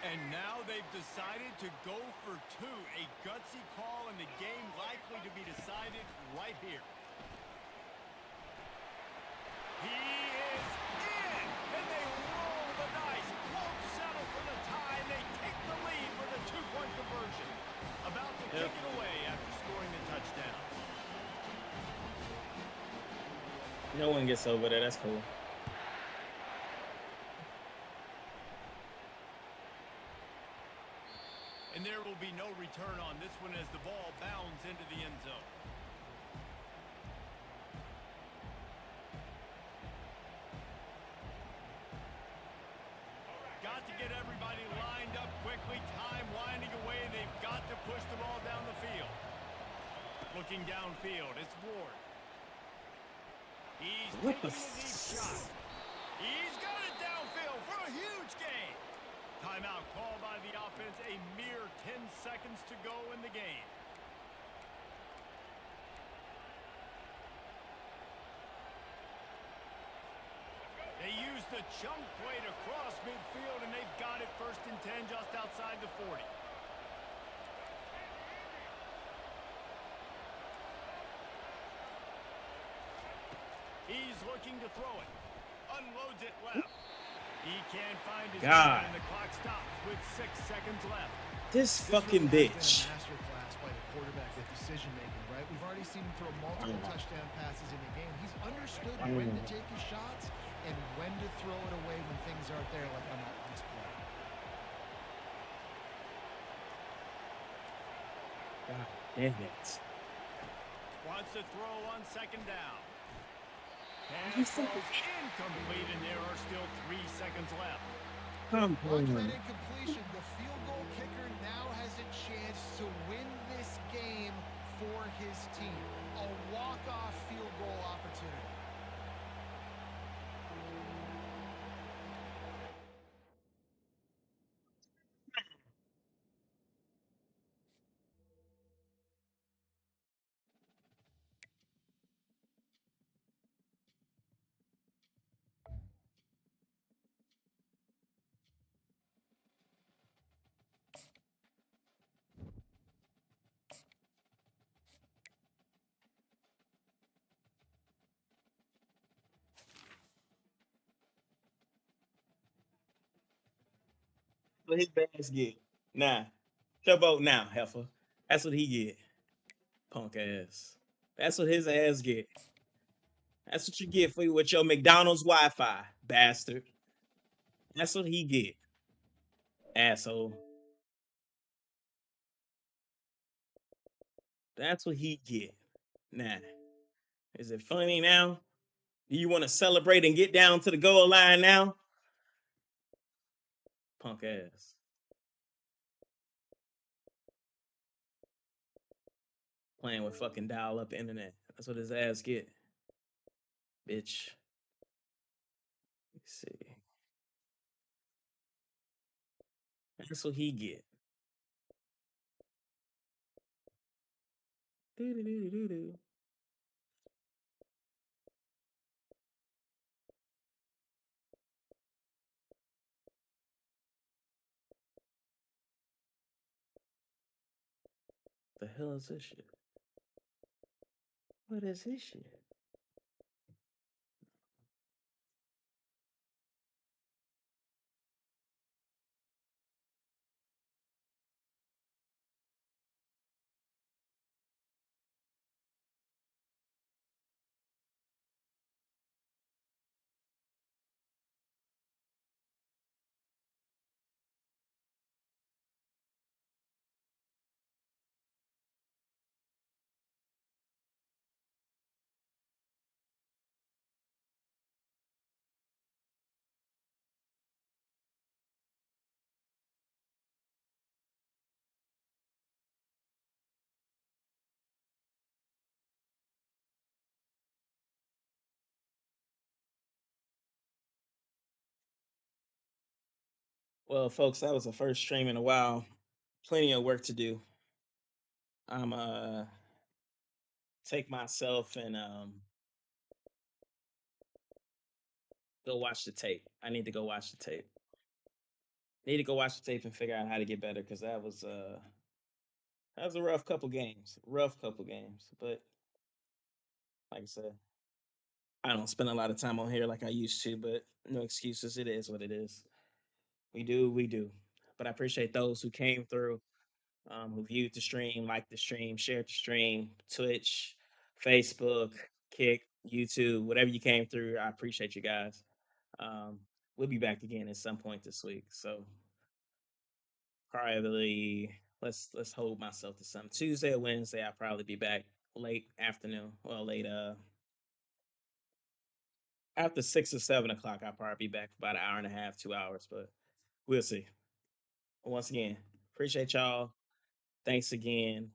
And now they've decided to go for 2. A gutsy call, and the game likely to be decided right here. He is in, and they roll the dice. Won't settle for the tie. They take the lead with a 2-point conversion. About to kick it away after scoring the touchdown. No one gets over there. That's cool. And there will be no return on this one as the ball bounds into the end zone. Got to get everybody lined up quickly. Time winding away. They've got to push the ball down the field. Looking downfield, it's Ward. He's What the? taking a deep shot. He's got it downfield for a huge gain. Timeout called by the offense. A mere 10 seconds to go in the game. They use the chunk play to cross midfield, and they've got it 1st and 10 just outside the 40. He's looking to throw it. Unloads it left. He can't find his man, and the clock stops with 6 seconds left. This This fucking really has bitch. been a masterclass by the quarterback with decision making, right? We've already seen him throw multiple touchdown passes in the game. He's understood when to take his shots and when to throw it away when things aren't there, like on that last play. God damn it. Wants to throw on 2nd down. You Pass fucking- falls incomplete, and there are still 3 seconds left. Come After that on. incompletion, the field goal kicker now has a chance to win this game for his team. A walk-off field goal opportunity. What his ass get? Nah. Showboat now, heifer. That's what he get. Punk ass. That's what his ass get. That's what you get for you with your McDonald's Wi-Fi, bastard. That's what he get. Asshole. That's what he get. Nah. Is it funny now? Do you want to celebrate and get down to the goal line now? Punk ass. Playing with fucking dial-up internet. That's what his ass get. Bitch. Let's see. That's what he get. Doo-doo-doo-doo-doo. The hell is this shit? What is this shit? Well, folks, that was the first stream in a while. Plenty of work to do. I'm take myself and go watch the tape. I need to go watch the tape. Need to go watch the tape and figure out how to get better because that was a rough couple games. Rough couple games. But like I said, I don't spend a lot of time on here like I used to, but no excuses. It is what it is. We do. But I appreciate those who came through, who viewed the stream, liked the stream, shared the stream, Twitch, Facebook, Kick, YouTube, whatever you came through. I appreciate you guys. Um, we'll be back again at some point this week. So probably let's hold myself to some Tuesday or Wednesday. I'll probably be back late afternoon. Well, late after 6 or 7 o'clock. I'll probably be back for about an hour and a half, 2 hours, but we'll see. Once again, appreciate y'all. Thanks again.